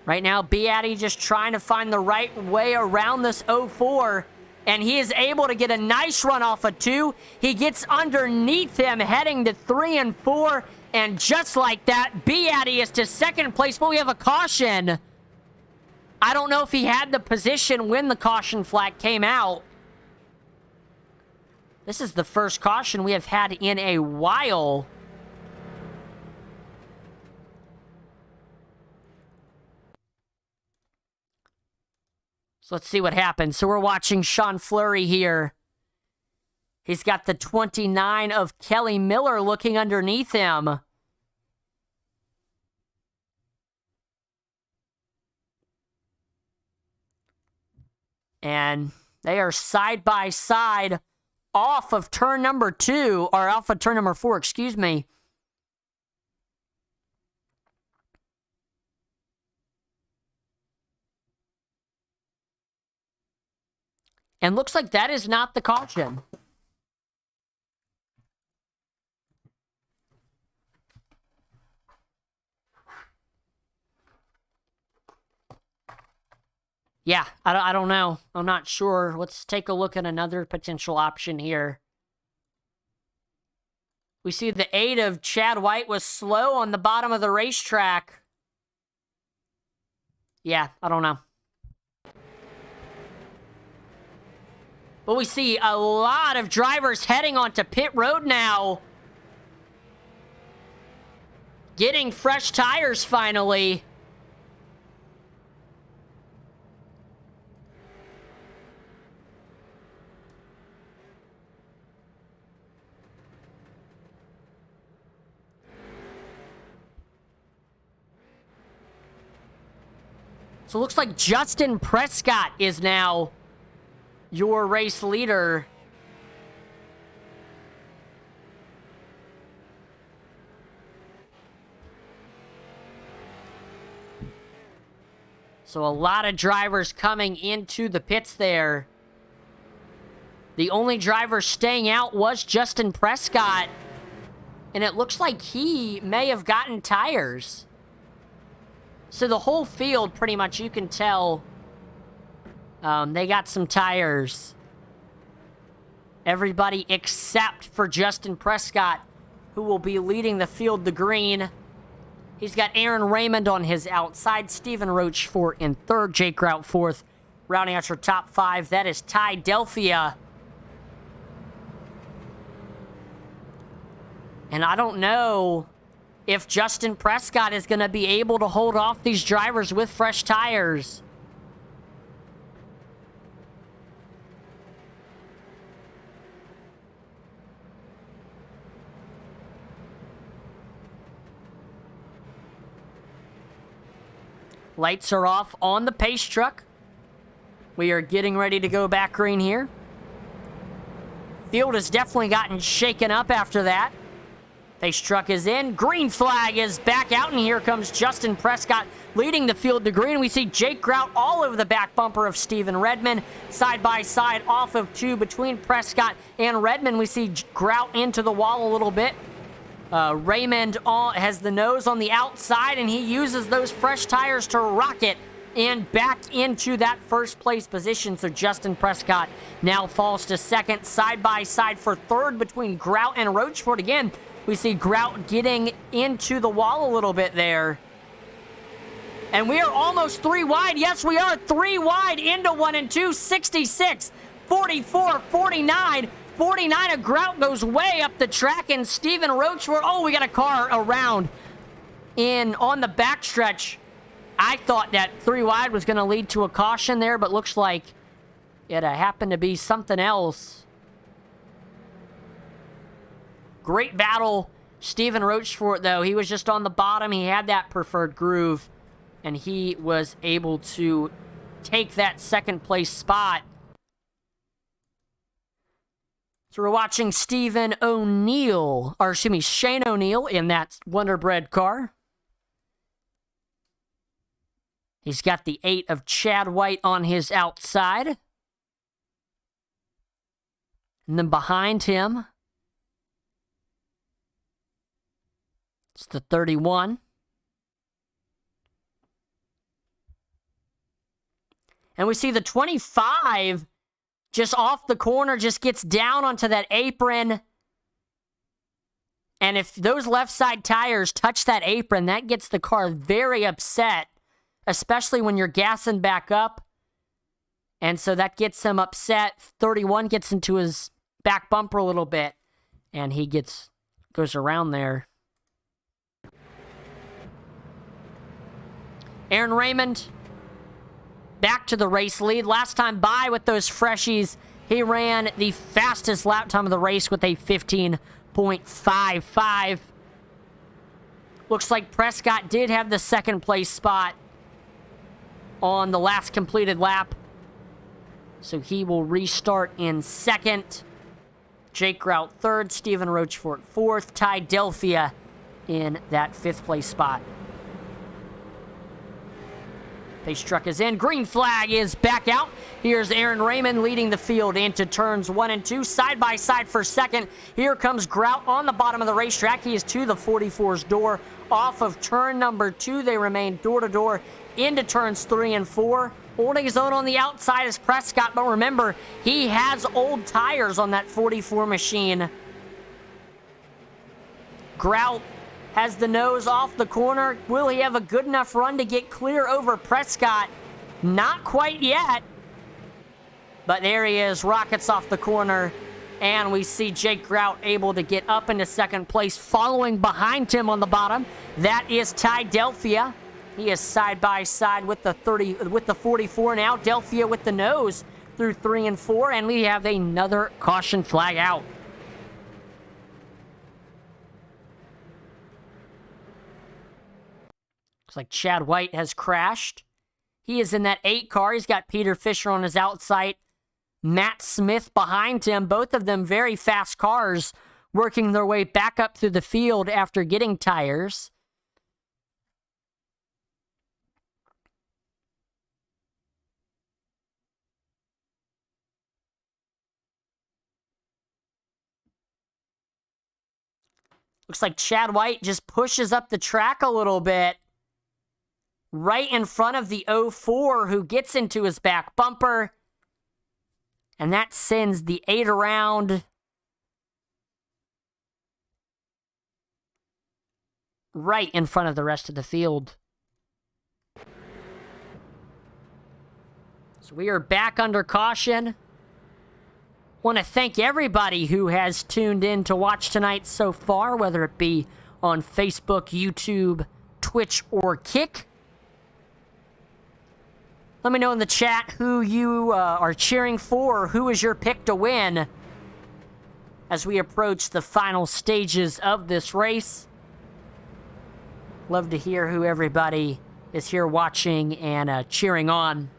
Right now, Beatty just trying to find the right way around this 04. And he is able to get a nice run off of 2. He gets underneath him, heading to 3 and 4. And just like that, Beatty is to 2nd place. But we have a caution. I don't know if he had the position when the caution flag came out. This is the first caution we have had in a while. So let's see what happens. So we're watching Sean Fleury here. He's got the 29 of Kelly Miller looking underneath him. And they are side by side off of turn number 2, or off of turn number 4, excuse me. And looks like that is not the caution. Yeah, I don't know. I'm not sure. Let's take a look at another potential option here. We see the 8 of Chad White was slow on the bottom of the racetrack. Yeah, I don't know. But we see a lot of drivers heading onto pit road now. Getting fresh tires finally. So it looks like Justin Prescott is now your race leader. So a lot of drivers coming into the pits there. The only driver staying out was Justin Prescott. And it looks like he may have gotten tires. So the whole field, pretty much, you can tell, they got some tires. Everybody except for Justin Prescott, who will be leading the field to green. He's got Aaron Raymond on his outside, Stephen Rochefort in third, Jake Grout fourth. Rounding out your top 5, that is Ty Delphia. And I don't know if Justin Prescott is going to be able to hold off these drivers with fresh tires. Lights are off on the pace truck. We are getting ready to go back green here. Field has definitely gotten shaken up after that. Pace truck is in. Green flag is back out, and here comes Justin Prescott leading the field to green. We see Jake Grout all over the back bumper of Steven Redmond. Side by side off of 2 between Prescott and Redmond. We see Grout into the wall a little bit. Raymond has the nose on the outside, and he uses those fresh tires to rocket and back into that first place position. So Justin Prescott now falls to second. Side by side for third between Grout and Rochefort. Again, we see Grout getting into the wall a little bit there. And we are almost 3 wide. Yes, we are 3 wide into 1 and 2. 66, 44, 49. 49 of Grout goes way up the track, and Stephen Rochefort. Oh, we got a car around in on the backstretch. I thought that 3 wide was going to lead to a caution there, but looks like it happened to be something else. Great battle. Stephen Rochefort, though, he was just on the bottom. He had that preferred groove, and he was able to take that second place spot. So we're watching Shane O'Neill in that Wonder Bread car. He's got the 8 of Chad White on his outside. And then behind him, it's the 31. And we see the 25 just off the corner, just gets down onto that apron. And if those left side tires touch that apron, that gets the car very upset, especially when you're gassing back up. And so that gets him upset. 31 gets into his back bumper a little bit, and he goes around there. Aaron Raymond back to the race lead. Last time by with those freshies, he ran the fastest lap time of the race with a 15.55. Looks like Prescott did have the second place spot on the last completed lap, so he will restart in second. Jake Grout third, Stephen Rochefort fourth, Ty Delphia in that 5th place spot. Pace truck is in. Green flag is back out. Here's Aaron Raymond leading the field into turns 1 and 2. Side by side for second. Here comes Grout on the bottom of the racetrack. He is to the 44's door. Off of turn number 2, they remain door to door into turns 3 and 4. Holding his own on the outside is Prescott, but remember, he has old tires on that 44 machine. Grout has the nose off the corner. Will he have a good enough run to get clear over Prescott? Not quite yet. But there he is, rockets off the corner. And we see Jake Grout able to get up into second place. Following behind him on the bottom, that is Ty Delphia. He is side by side with the 44 now. Delphia with the nose through 3 and 4, and we have another caution flag out. Looks like Chad White has crashed. He is in that 8 car. He's got Peter Fisher on his outside. Matt Smith behind him. Both of them very fast cars, working their way back up through the field after getting tires. Looks like Chad White just pushes up the track a little bit. Right in front of the 04, who gets into his back bumper. And that sends the 8 around. Right in front of the rest of the field. So we are back under caution. Want to thank everybody who has tuned in to watch tonight so far, whether it be on Facebook, YouTube, Twitch, or Kick. Let me know in the chat who you are cheering for, or who is your pick to win as we approach the final stages of this race. Love to hear who everybody is here watching and cheering on.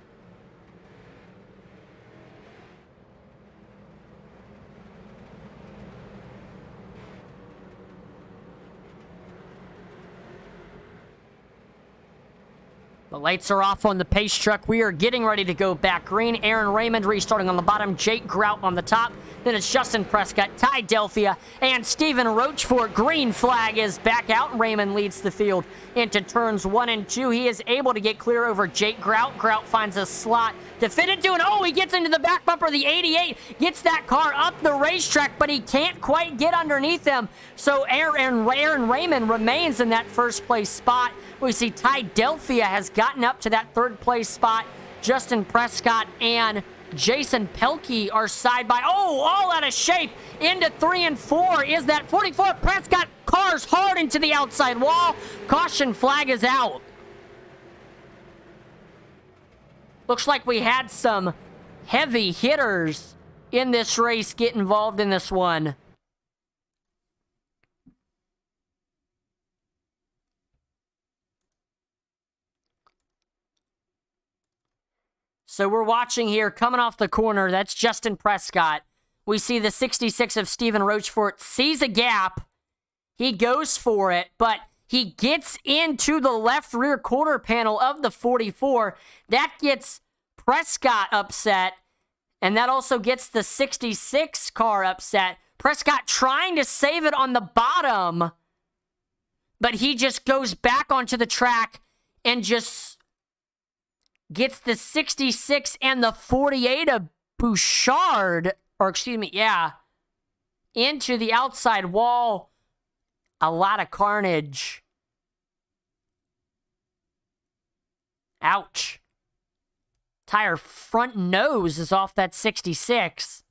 The lights are off on the pace truck. We are getting ready to go back green. Aaron Raymond restarting on the bottom. Jake Grout on the top. Then it's Justin Prescott, Ty Delphia, and Stephen Rochefort. Green flag is back out. Raymond leads the field into turns 1 and 2. He is able to get clear over Jake Grout. Grout finds a slot to fit into, and he gets into the back bumper of the 88. Gets that car up the racetrack, but he can't quite get underneath him. So Aaron Raymond remains in that first place spot. We see Ty Delphia has gotten up to that third place spot. Justin Prescott and Jason Pelkey are side by. All out of shape. Into 3 and 4 is that 44. Prescott cars hard into the outside wall. Caution flag is out. Looks like we had some heavy hitters in this race get involved in this one. So we're watching here, coming off the corner, that's Justin Prescott. We see the 66 of Stephen Rochefort sees a gap. He goes for it, but he gets into the left rear quarter panel of the 44. That gets Prescott upset, and that also gets the 66 car upset. Prescott trying to save it on the bottom, but he just goes back onto the track and just gets the 66 and the 48 of Bouchard, into the outside wall. A lot of carnage. Ouch. Tire front nose is off that 66.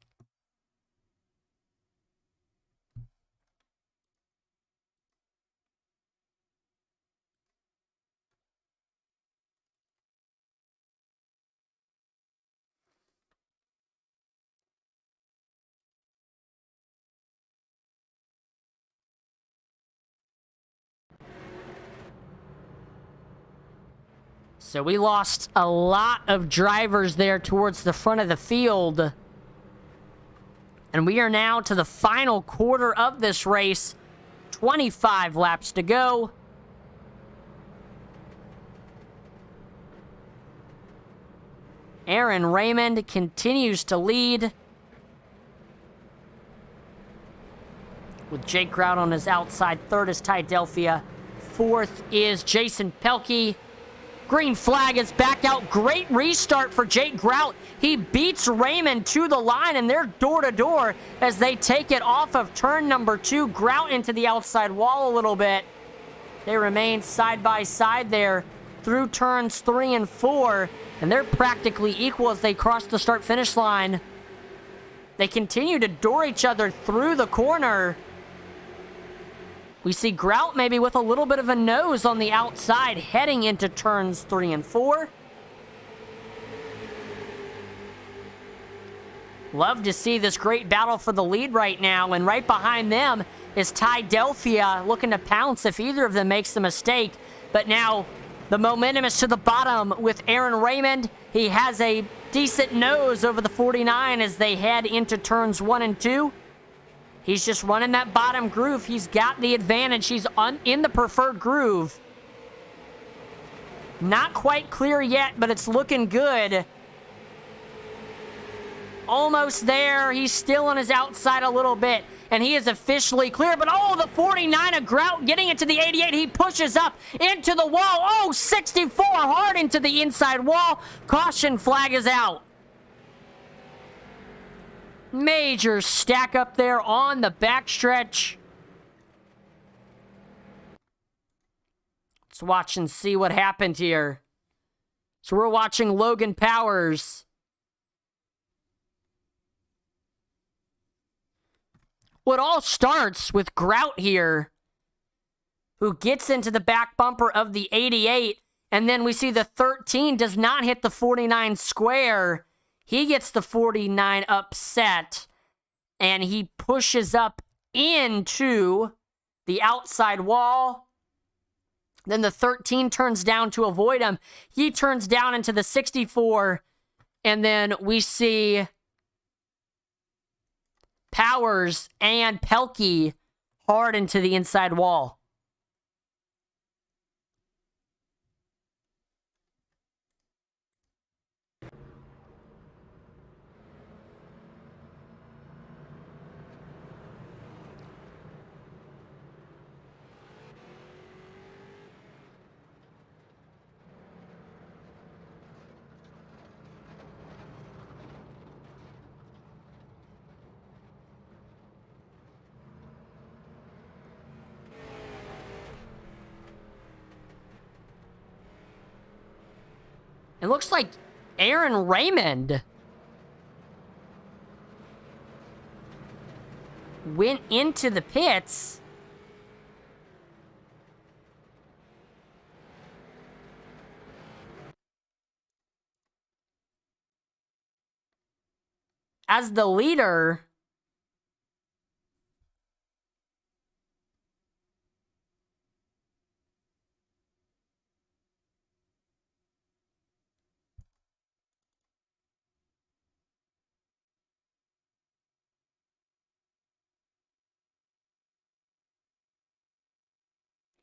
So we lost a lot of drivers there towards the front of the field. And we are now to the final quarter of this race. 25 laps to go. Aaron Raymond continues to lead, with Jake Grout on his outside. Third is Ty Delphia. Fourth is Jason Pelkey. Green flag is back out. Great restart for Jake Grout. He beats Raymond to the line, and they're door-to-door as they take it off of turn number 2. Grout into the outside wall a little bit. They remain side by side there through turns 3 and 4, and they're practically equal as they cross the start-finish line. They continue to door each other through the corner. We see Grout maybe with a little bit of a nose on the outside heading into turns 3 and 4. Love to see this great battle for the lead right now, and right behind them is Ty Delphia looking to pounce if either of them makes a mistake. But now the momentum is to the bottom with Aaron Raymond. He has a decent nose over the 49 as they head into turns 1 and 2. He's just running that bottom groove. He's got the advantage. He's in the preferred groove. Not quite clear yet, but it's looking good. Almost there. He's still on his outside a little bit, and he is officially clear. But, oh, the 49 of Grout getting into the 88. He pushes up into the wall. Oh, 64 hard into the inside wall. Caution flag is out. Major stack up there on the backstretch. Let's watch and see what happened here. So we're watching Logan Powers. Well, it all starts with Grout here, who gets into the back bumper of the 88, and then we see the 13 does not hit the 49 square. He gets the 49 upset, and he pushes up into the outside wall. Then the 13 turns down to avoid him. He turns down into the 64, and then we see Powers and Pelkey hard into the inside wall. It looks like Aaron Raymond went into the pits. As the leader.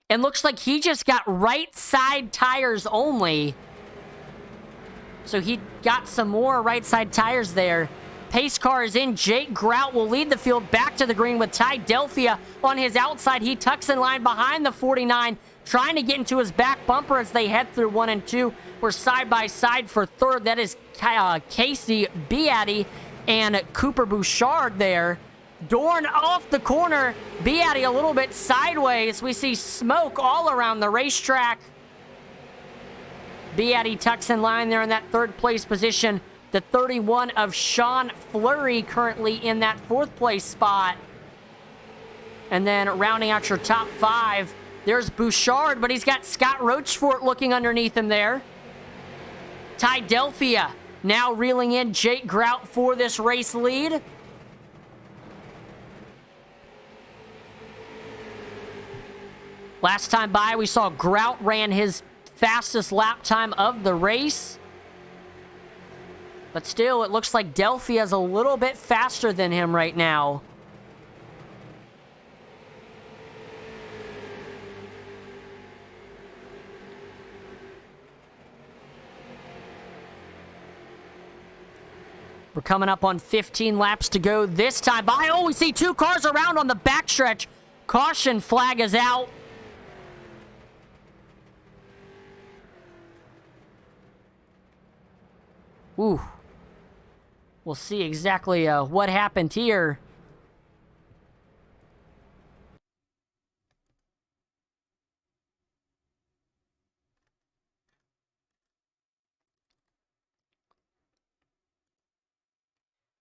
And looks like he just got right side tires only. So he got some more right side tires there. Pace car is in. Jake Grout will lead the field back to the green with Ty Delphia on his outside. He tucks in line behind the 49, trying to get into his back bumper as they head through 1 and 2. We're side by side for third. That is Casey Beatty and Cooper Bouchard there. Dorn off the corner. Beatty a little bit sideways. We see smoke all around the racetrack. Beatty tucks in line there in that third place position. The 31 of Sean Fleury currently in that fourth place spot. And then rounding out your top 5, there's Bouchard, but he's got Scott Rochefort looking underneath him there. Ty Delphia now reeling in Jake Grout for this race lead. Last time by, we saw Grout ran his fastest lap time of the race. But still, it looks like Delphi is a little bit faster than him right now. We're coming up on 15 laps to go this time by. Oh, we see 2 cars around on the backstretch. Caution flag is out. Ooh. We'll see exactly what happened here.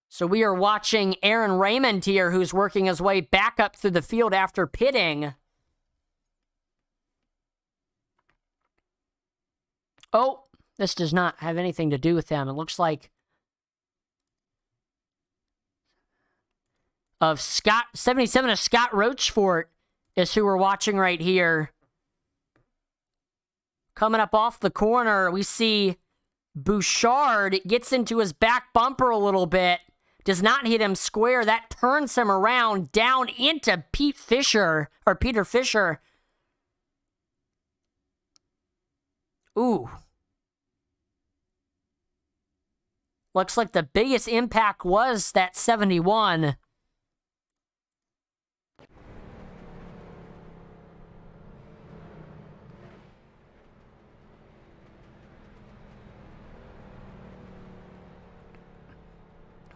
So we are watching Aaron Raymond here, who's working his way back up through the field after pitting. Oh, this does not have anything to do with them. It looks like of Scott 77 of Scott Rochefort is who we're watching right here. Coming up off the corner, we see Bouchard gets into his back bumper a little bit. Does not hit him square. That turns him around down into Peter Fisher. Ooh. Looks like the biggest impact was that 71.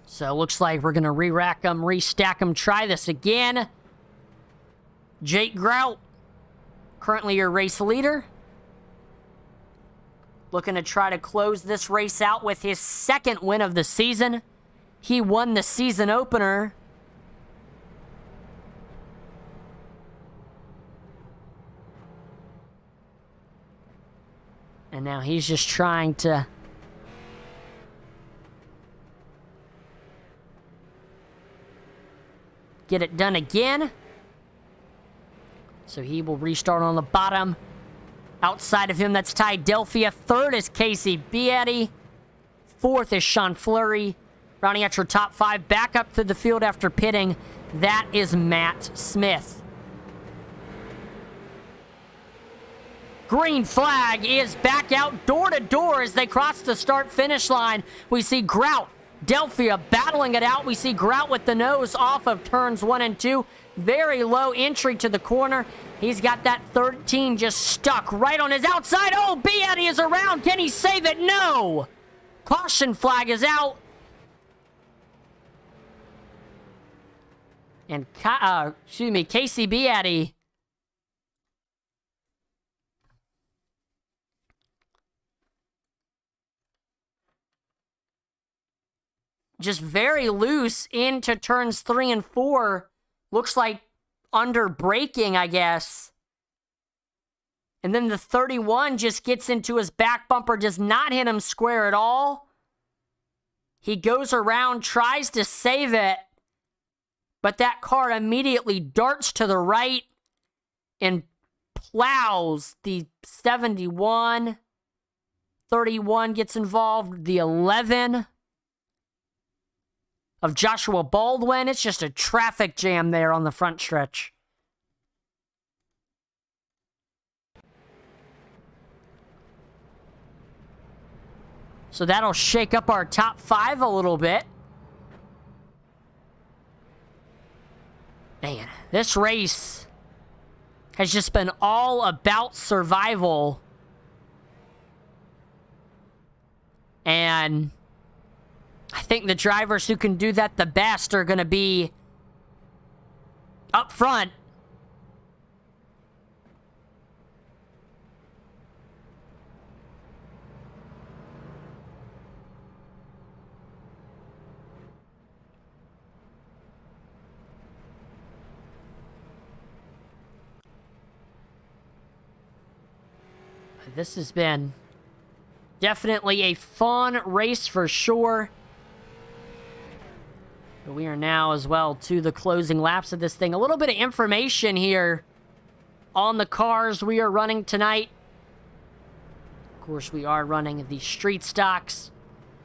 So it looks like we're going to re-rack them, restack them, try this again. Jake Grout, currently your race leader. Looking to try to close this race out with his second win of the season. He won the season opener. And now he's just trying to get it done again. So he will restart on the bottom. Outside of him, that's Ty Delphia. Third is Casey Beatty. Fourth is Sean Fleury. Rounding out your top five. Back up to the field after pitting. That is Matt Smith. Green flag is back out door to door as they cross the start-finish line. We see Grout, Delphia battling it out. We see Grout with the nose off of turns 1 and 2. Very low entry to the corner. He's got that 13 just stuck right on his outside. Oh, Beatty is around. Can he save it? No. Caution flag is out. And, Casey Beatty just very loose into turns 3 and 4. Looks like under braking, I guess. And then the 31 just gets into his back bumper, does not hit him square at all. He goes around, tries to save it, but that car immediately darts to the right and plows the 71. 31 gets involved. The 11 of Joshua Baldwin. It's just a traffic jam there on the front stretch. So that'll shake up our top 5 a little bit. Man, this race has just been all about survival. And I think the drivers who can do that the best are going to be up front. This has been definitely a fun race for sure. But we are now as well to the closing laps of this thing. A little bit of information here on the cars we are running tonight. Of course, we are running the street stocks.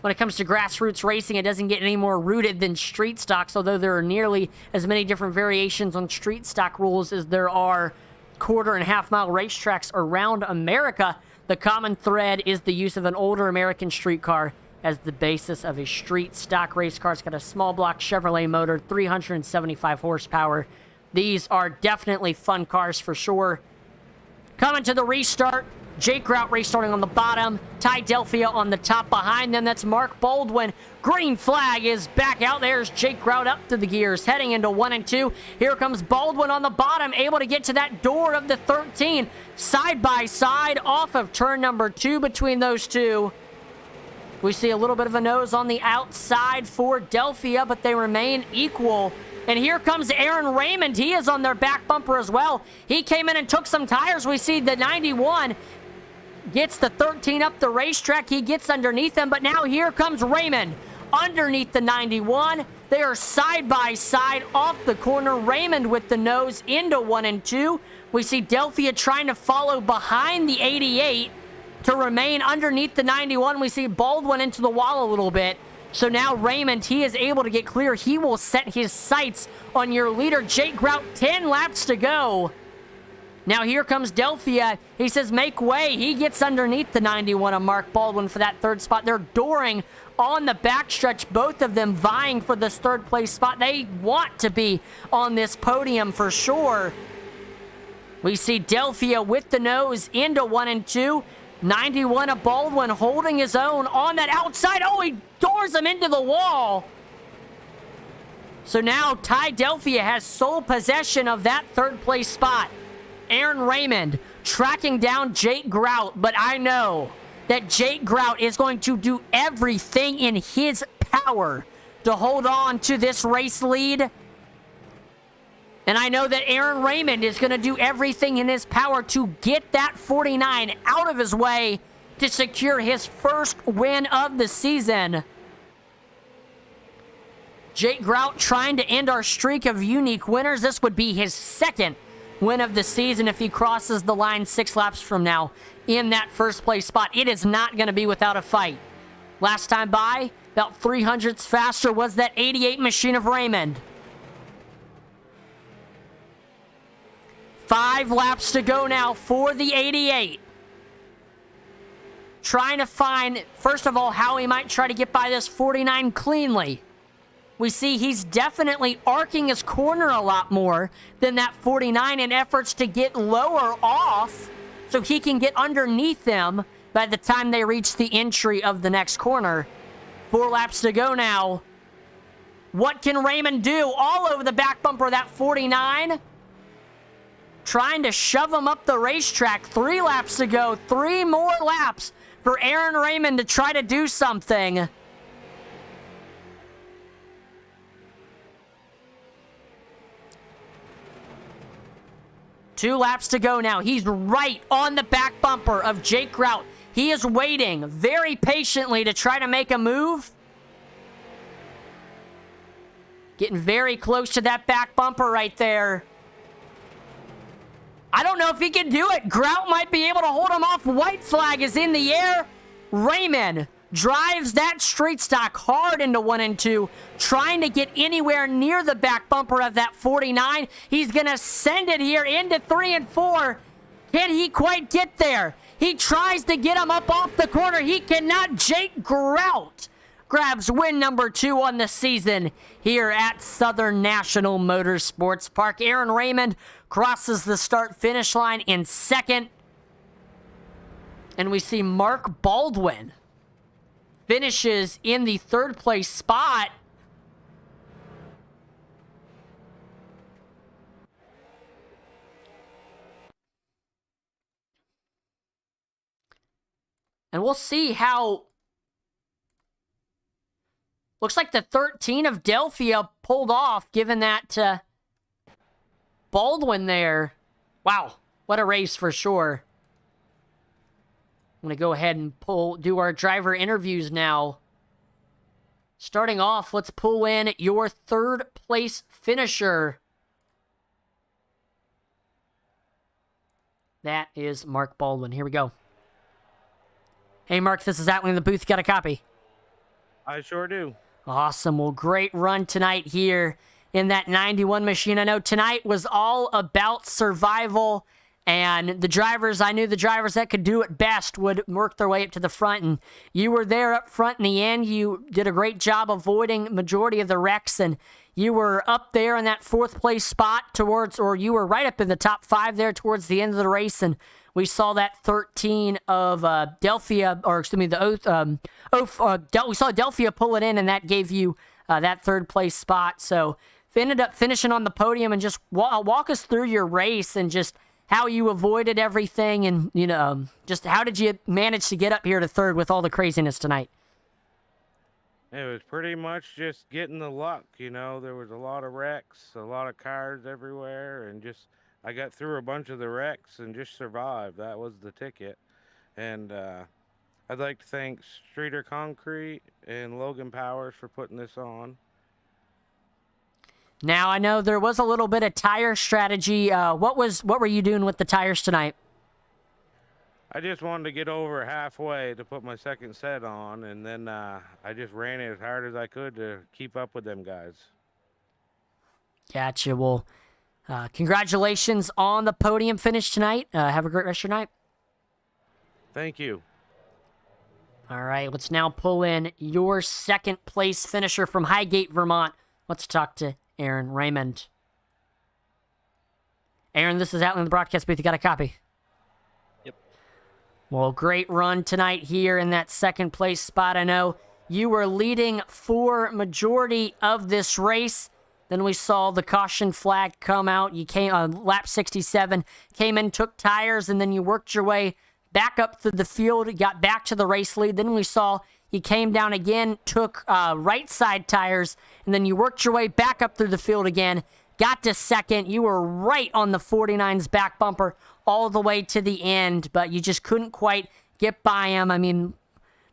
When it comes to grassroots racing, it doesn't get any more rooted than street stocks, although there are nearly as many different variations on street stock rules as there are quarter and half mile racetracks around America. The common thread is the use of an older American street car as the basis of a street stock race car. It's got a small block Chevrolet motor, 375 horsepower. These are definitely fun cars for sure. Coming to the restart, Jake Grout restarting on the bottom. Ty Delphia on the top behind them. That's Mark Baldwin. Green flag is back out. There's Jake Grout up to the gears, heading into 1 and 2. Here comes Baldwin on the bottom, able to get to that door of the 13. Side by side off of turn number 2 between those two. We see a little bit of a nose on the outside for Delphia, but they remain equal. And here comes Aaron Raymond. He is on their back bumper as well. He came in and took some tires. We see the 91 gets the 13 up the racetrack. He gets underneath them, but now here comes Raymond underneath the 91. They are side by side off the corner. Raymond with the nose into 1 and 2. We see Delphia trying to follow behind the 88 to remain underneath the 91. We see Baldwin into the wall a little bit. So now Raymond, he is able to get clear. He will set his sights on your leader, Jake Grout. 10 laps to go. Now here comes Delphia. He says, make way. He gets underneath the 91 of Mark Baldwin for that third spot. They're dooring on the backstretch, both of them vying for this third place spot. They want to be on this podium for sure. We see Delphia with the nose into 1 and 2. 91 of Baldwin holding his own on that outside. Oh, he doors him into the wall. So now Ty Delphia has sole possession of that third place spot. Aaron Raymond tracking down Jake Grout, but I know that Jake Grout is going to do everything in his power to hold on to this race lead. And I know that Aaron Raymond is going to do everything in his power to get that 49 out of his way to secure his first win of the season. Jake Grout trying to end our streak of unique winners. This would be his second win of the season if he crosses the line 6 laps from now in that first place spot. It is not going to be without a fight. Last time by, about 300ths faster was that 88 machine of Raymond. 5 laps to go now for the 88. Trying to find, first of all, how he might try to get by this 49 cleanly. We see he's definitely arcing his corner a lot more than that 49 in efforts to get lower off so he can get underneath them by the time they reach the entry of the next corner. 4 laps to go now. What can Raymond do? All over the back bumper of that 49. Trying to shove him up the racetrack. 3 laps to go. 3 more laps for Aaron Raymond to try to do something. Two laps to go now. He's right on the back bumper of Jake Grout. He is waiting very patiently to try to make a move. Getting very close to that back bumper right there. I don't know if he can do it. Grout might be able to hold him off. White flag is in the air. Raymond drives that straight stock hard into 1 and 2, trying to get anywhere near the back bumper of that 49. He's going to send it here into 3 and 4. Can he quite get there? He tries to get him up off the corner. He cannot. Jake Grout grabs win number 2 on the season here at Southern National Motorsports Park. Aaron Raymond crosses the start-finish line in second. And we see Mark Baldwin finishes in the third place spot. And we'll see how... Looks like the 13 of Delphia pulled off, given that Baldwin there. Wow, what a race for sure. I'm going to go ahead and do our driver interviews now. Starting off, let's pull in your third place finisher. That is Mark Baldwin. Here we go. Hey, Mark, this is Atlee in the booth. Got a copy? I sure do. Awesome. Well, great run tonight here in that 91 machine. I know tonight was all about survival, and the drivers, I knew the drivers that could do it best would work their way up to the front, and you were there up front in the end. You did a great job avoiding majority of the wrecks, and You were up there in that 4th place spot or you were right up in the top 5 there towards the end of the race, and we saw that 13 of Delphia, or excuse me, we saw Delphia pull it in, and that gave you that 3rd place spot. So ended up finishing on the podium, and just walk us through your race and just how you avoided everything, and just how did you manage to get up here to 3rd with all the craziness tonight? It was pretty much just getting the luck, There was a lot of wrecks, a lot of cars everywhere, and I got through a bunch of the wrecks and just survived. That was the ticket. And I'd like to thank Streeter Concrete and Logan Powers for putting this on. Now, I know there was a little bit of tire strategy. What were you doing with the tires tonight? I just wanted to get over halfway to put my 2nd set on, and then I just ran it as hard as I could to keep up with them guys. Gotcha. Well, congratulations on the podium finish tonight. Have a great rest of your night. Thank you. All right, let's now pull in your 2nd place finisher from Highgate, Vermont. Let's talk to Aaron Raymond. Aaron, this is out in the broadcast booth. You got a copy? Yep. Well, great run tonight here in that 2nd place spot. I know you were leading for majority of this race. Then we saw the caution flag come out. You came on lap 67, came in, took tires, and then you worked your way back up through the field, got back to the race lead. Then we saw you came down again, took right side tires, and then you worked your way back up through the field again, got to 2nd. You were right on the 49's back bumper all the way to the end, but you just couldn't quite get by him. I mean,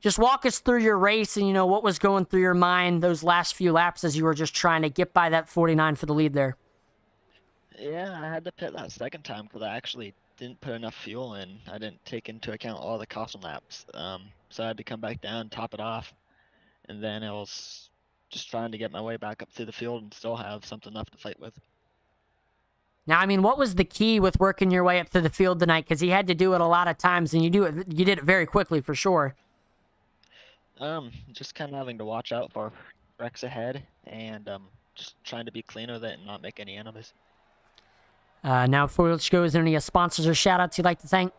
just walk us through your race and, what was going through your mind those last few laps as you were just trying to get by that 49 for the lead there. Yeah, I had to pit that 2nd time because I actually didn't put enough fuel in. I didn't take into account all the caution laps. So I had to come back down, top it off, and then I was just trying to get my way back up through the field and still have something left to fight with. Now, I mean, what was the key with working your way up through the field tonight? Because you had to do it a lot of times, and you did it very quickly for sure. Just kind of having to watch out for wrecks ahead, and just trying to be clean with it and not make any enemies. Now, before we let you go, is there any sponsors or shout-outs you'd like to thank?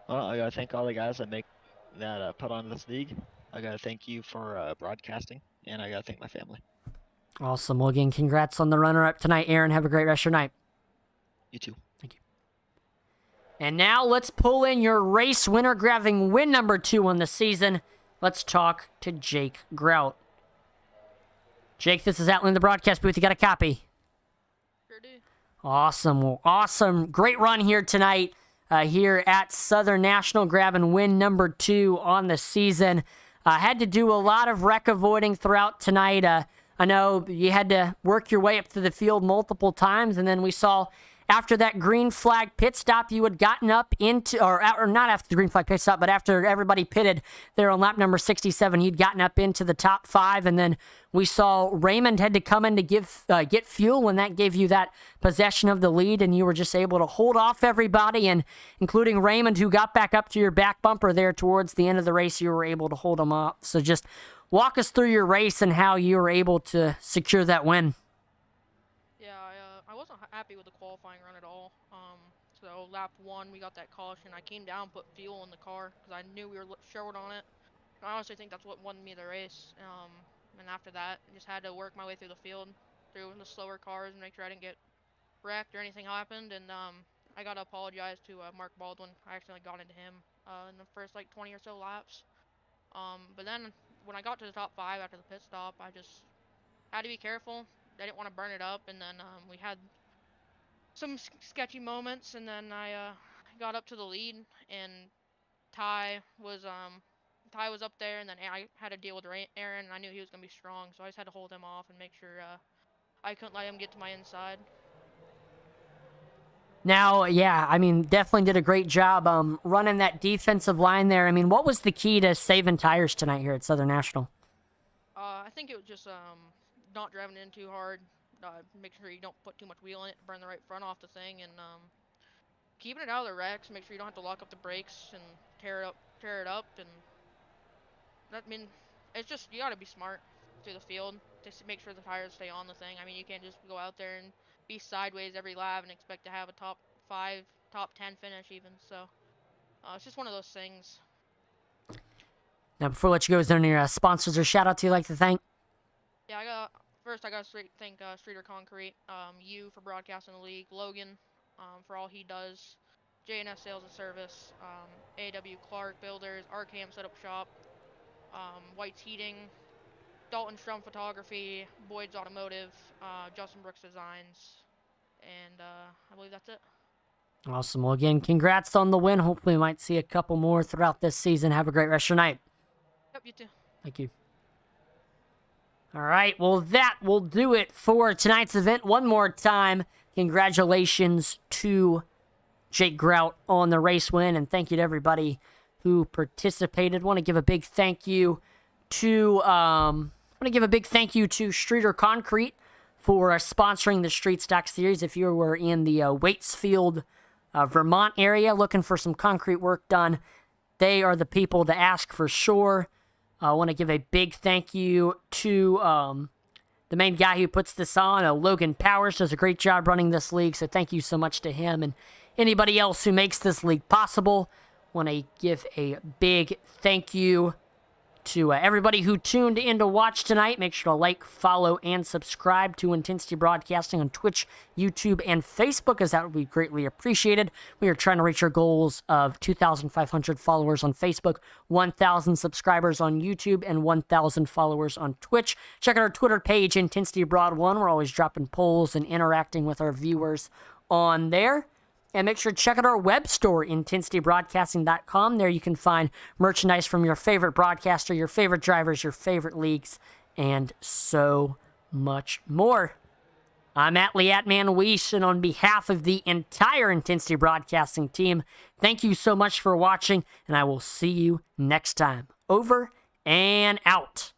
Well, I gotta thank all the guys that put on this league. I gotta thank you for broadcasting, and I gotta thank my family. Awesome. Well, again, congrats on the runner-up tonight, Aaron. Have a great rest of your night. You too. Thank you. And now let's pull in your race winner, grabbing win number 2 on the season. Let's talk to Jake Grout. Jake, this is Outland, the broadcast booth. You got a copy? Sure do. Awesome. Well, awesome. Great run here tonight here at Southern National, grabbing win number 2 on the season. Had to do a lot of wreck avoiding throughout tonight. I know you had to work your way up to the field multiple times, and then we saw after that green flag pit stop, you had gotten up into, or not after the green flag pit stop, but after everybody pitted there on lap number 67, you'd gotten up into the top 5, and then we saw Raymond had to come in to get fuel, and that gave you that possession of the lead, and you were just able to hold off everybody, and including Raymond, who got back up to your back bumper there towards the end of the race, you were able to hold him up. So just walk us through your race and how you were able to secure that win. Yeah, I wasn't happy with the qualifying run at all. So lap 1, we got that caution. I came down, put fuel in the car because I knew we were short on it. I honestly think that's what won me the race. And after that, I just had to work my way through the field, through the slower cars, and make sure I didn't get wrecked or anything happened. And I got to apologize to Mark Baldwin. I accidentally got into him in the first 20 or so laps. But then when I got to the top 5 after the pit stop, I just had to be careful. I didn't want to burn it up, and then we had some sketchy moments, and then I got up to the lead, and Ty was up there, and then I had to deal with Aaron, and I knew he was gonna be strong, so I just had to hold him off and make sure I couldn't let him get to my inside. Now, yeah, I mean, definitely did a great job running that defensive line there. I mean, what was the key to saving tires tonight here at Southern National? I think it was just not driving in too hard, making sure you don't put too much wheel in it to burn the right front off the thing, and keeping it out of the wrecks, make sure you don't have to lock up the brakes and tear it up, and that, I mean, it's just, you gotta be smart through the field make sure the tires stay on the thing. I mean, you can't just go out there and be sideways every lap and expect to have a top 5, top 10 finish even. So it's just one of those things. Now, before I let you go, is there any sponsors or shout-outs you'd like to thank? Yeah, I got to thank Streeter Concrete, you for broadcasting the league, Logan for all he does, JNS Sales and Service, AW Clark Builders, RKM Setup Shop, White's Heating, Dalton Strum Photography, Boyd's Automotive, Justin Brooks Designs, and I believe that's it. Awesome. Well, again, congrats on the win. Hopefully we might see a couple more throughout this season. Have a great rest of your night. Yep, you too. Thank you. All right, well, that will do it for tonight's event. One more time, congratulations to Jake Grout on the race win, and thank you to everybody who participated. Want to give a big thank you to Streeter Concrete for sponsoring the Street Stock Series. If you were in the Waitsfield, Vermont area looking for some concrete work done, they are the people to ask for sure. I want to give a big thank you to the main guy who puts this on, Logan Powers, does a great job running this league, so thank you so much to him and anybody else who makes this league possible. Want to give a big thank you to everybody who tuned in to watch tonight. Make sure to like, follow, and subscribe to Intensity Broadcasting on Twitch, YouTube, and Facebook, as that would be greatly appreciated. We are trying to reach our goals of 2,500 followers on Facebook, 1,000 subscribers on YouTube, and 1,000 followers on Twitch. Check out our Twitter page, Intensity Broad 1. We're always dropping polls and interacting with our viewers on there. And make sure to check out our web store, intensitybroadcasting.com. There you can find merchandise from your favorite broadcaster, your favorite drivers, your favorite leagues, and so much more. I'm Atman Weiss, and on behalf of the entire Intensity Broadcasting team, thank you so much for watching, and I will see you next time. Over and out.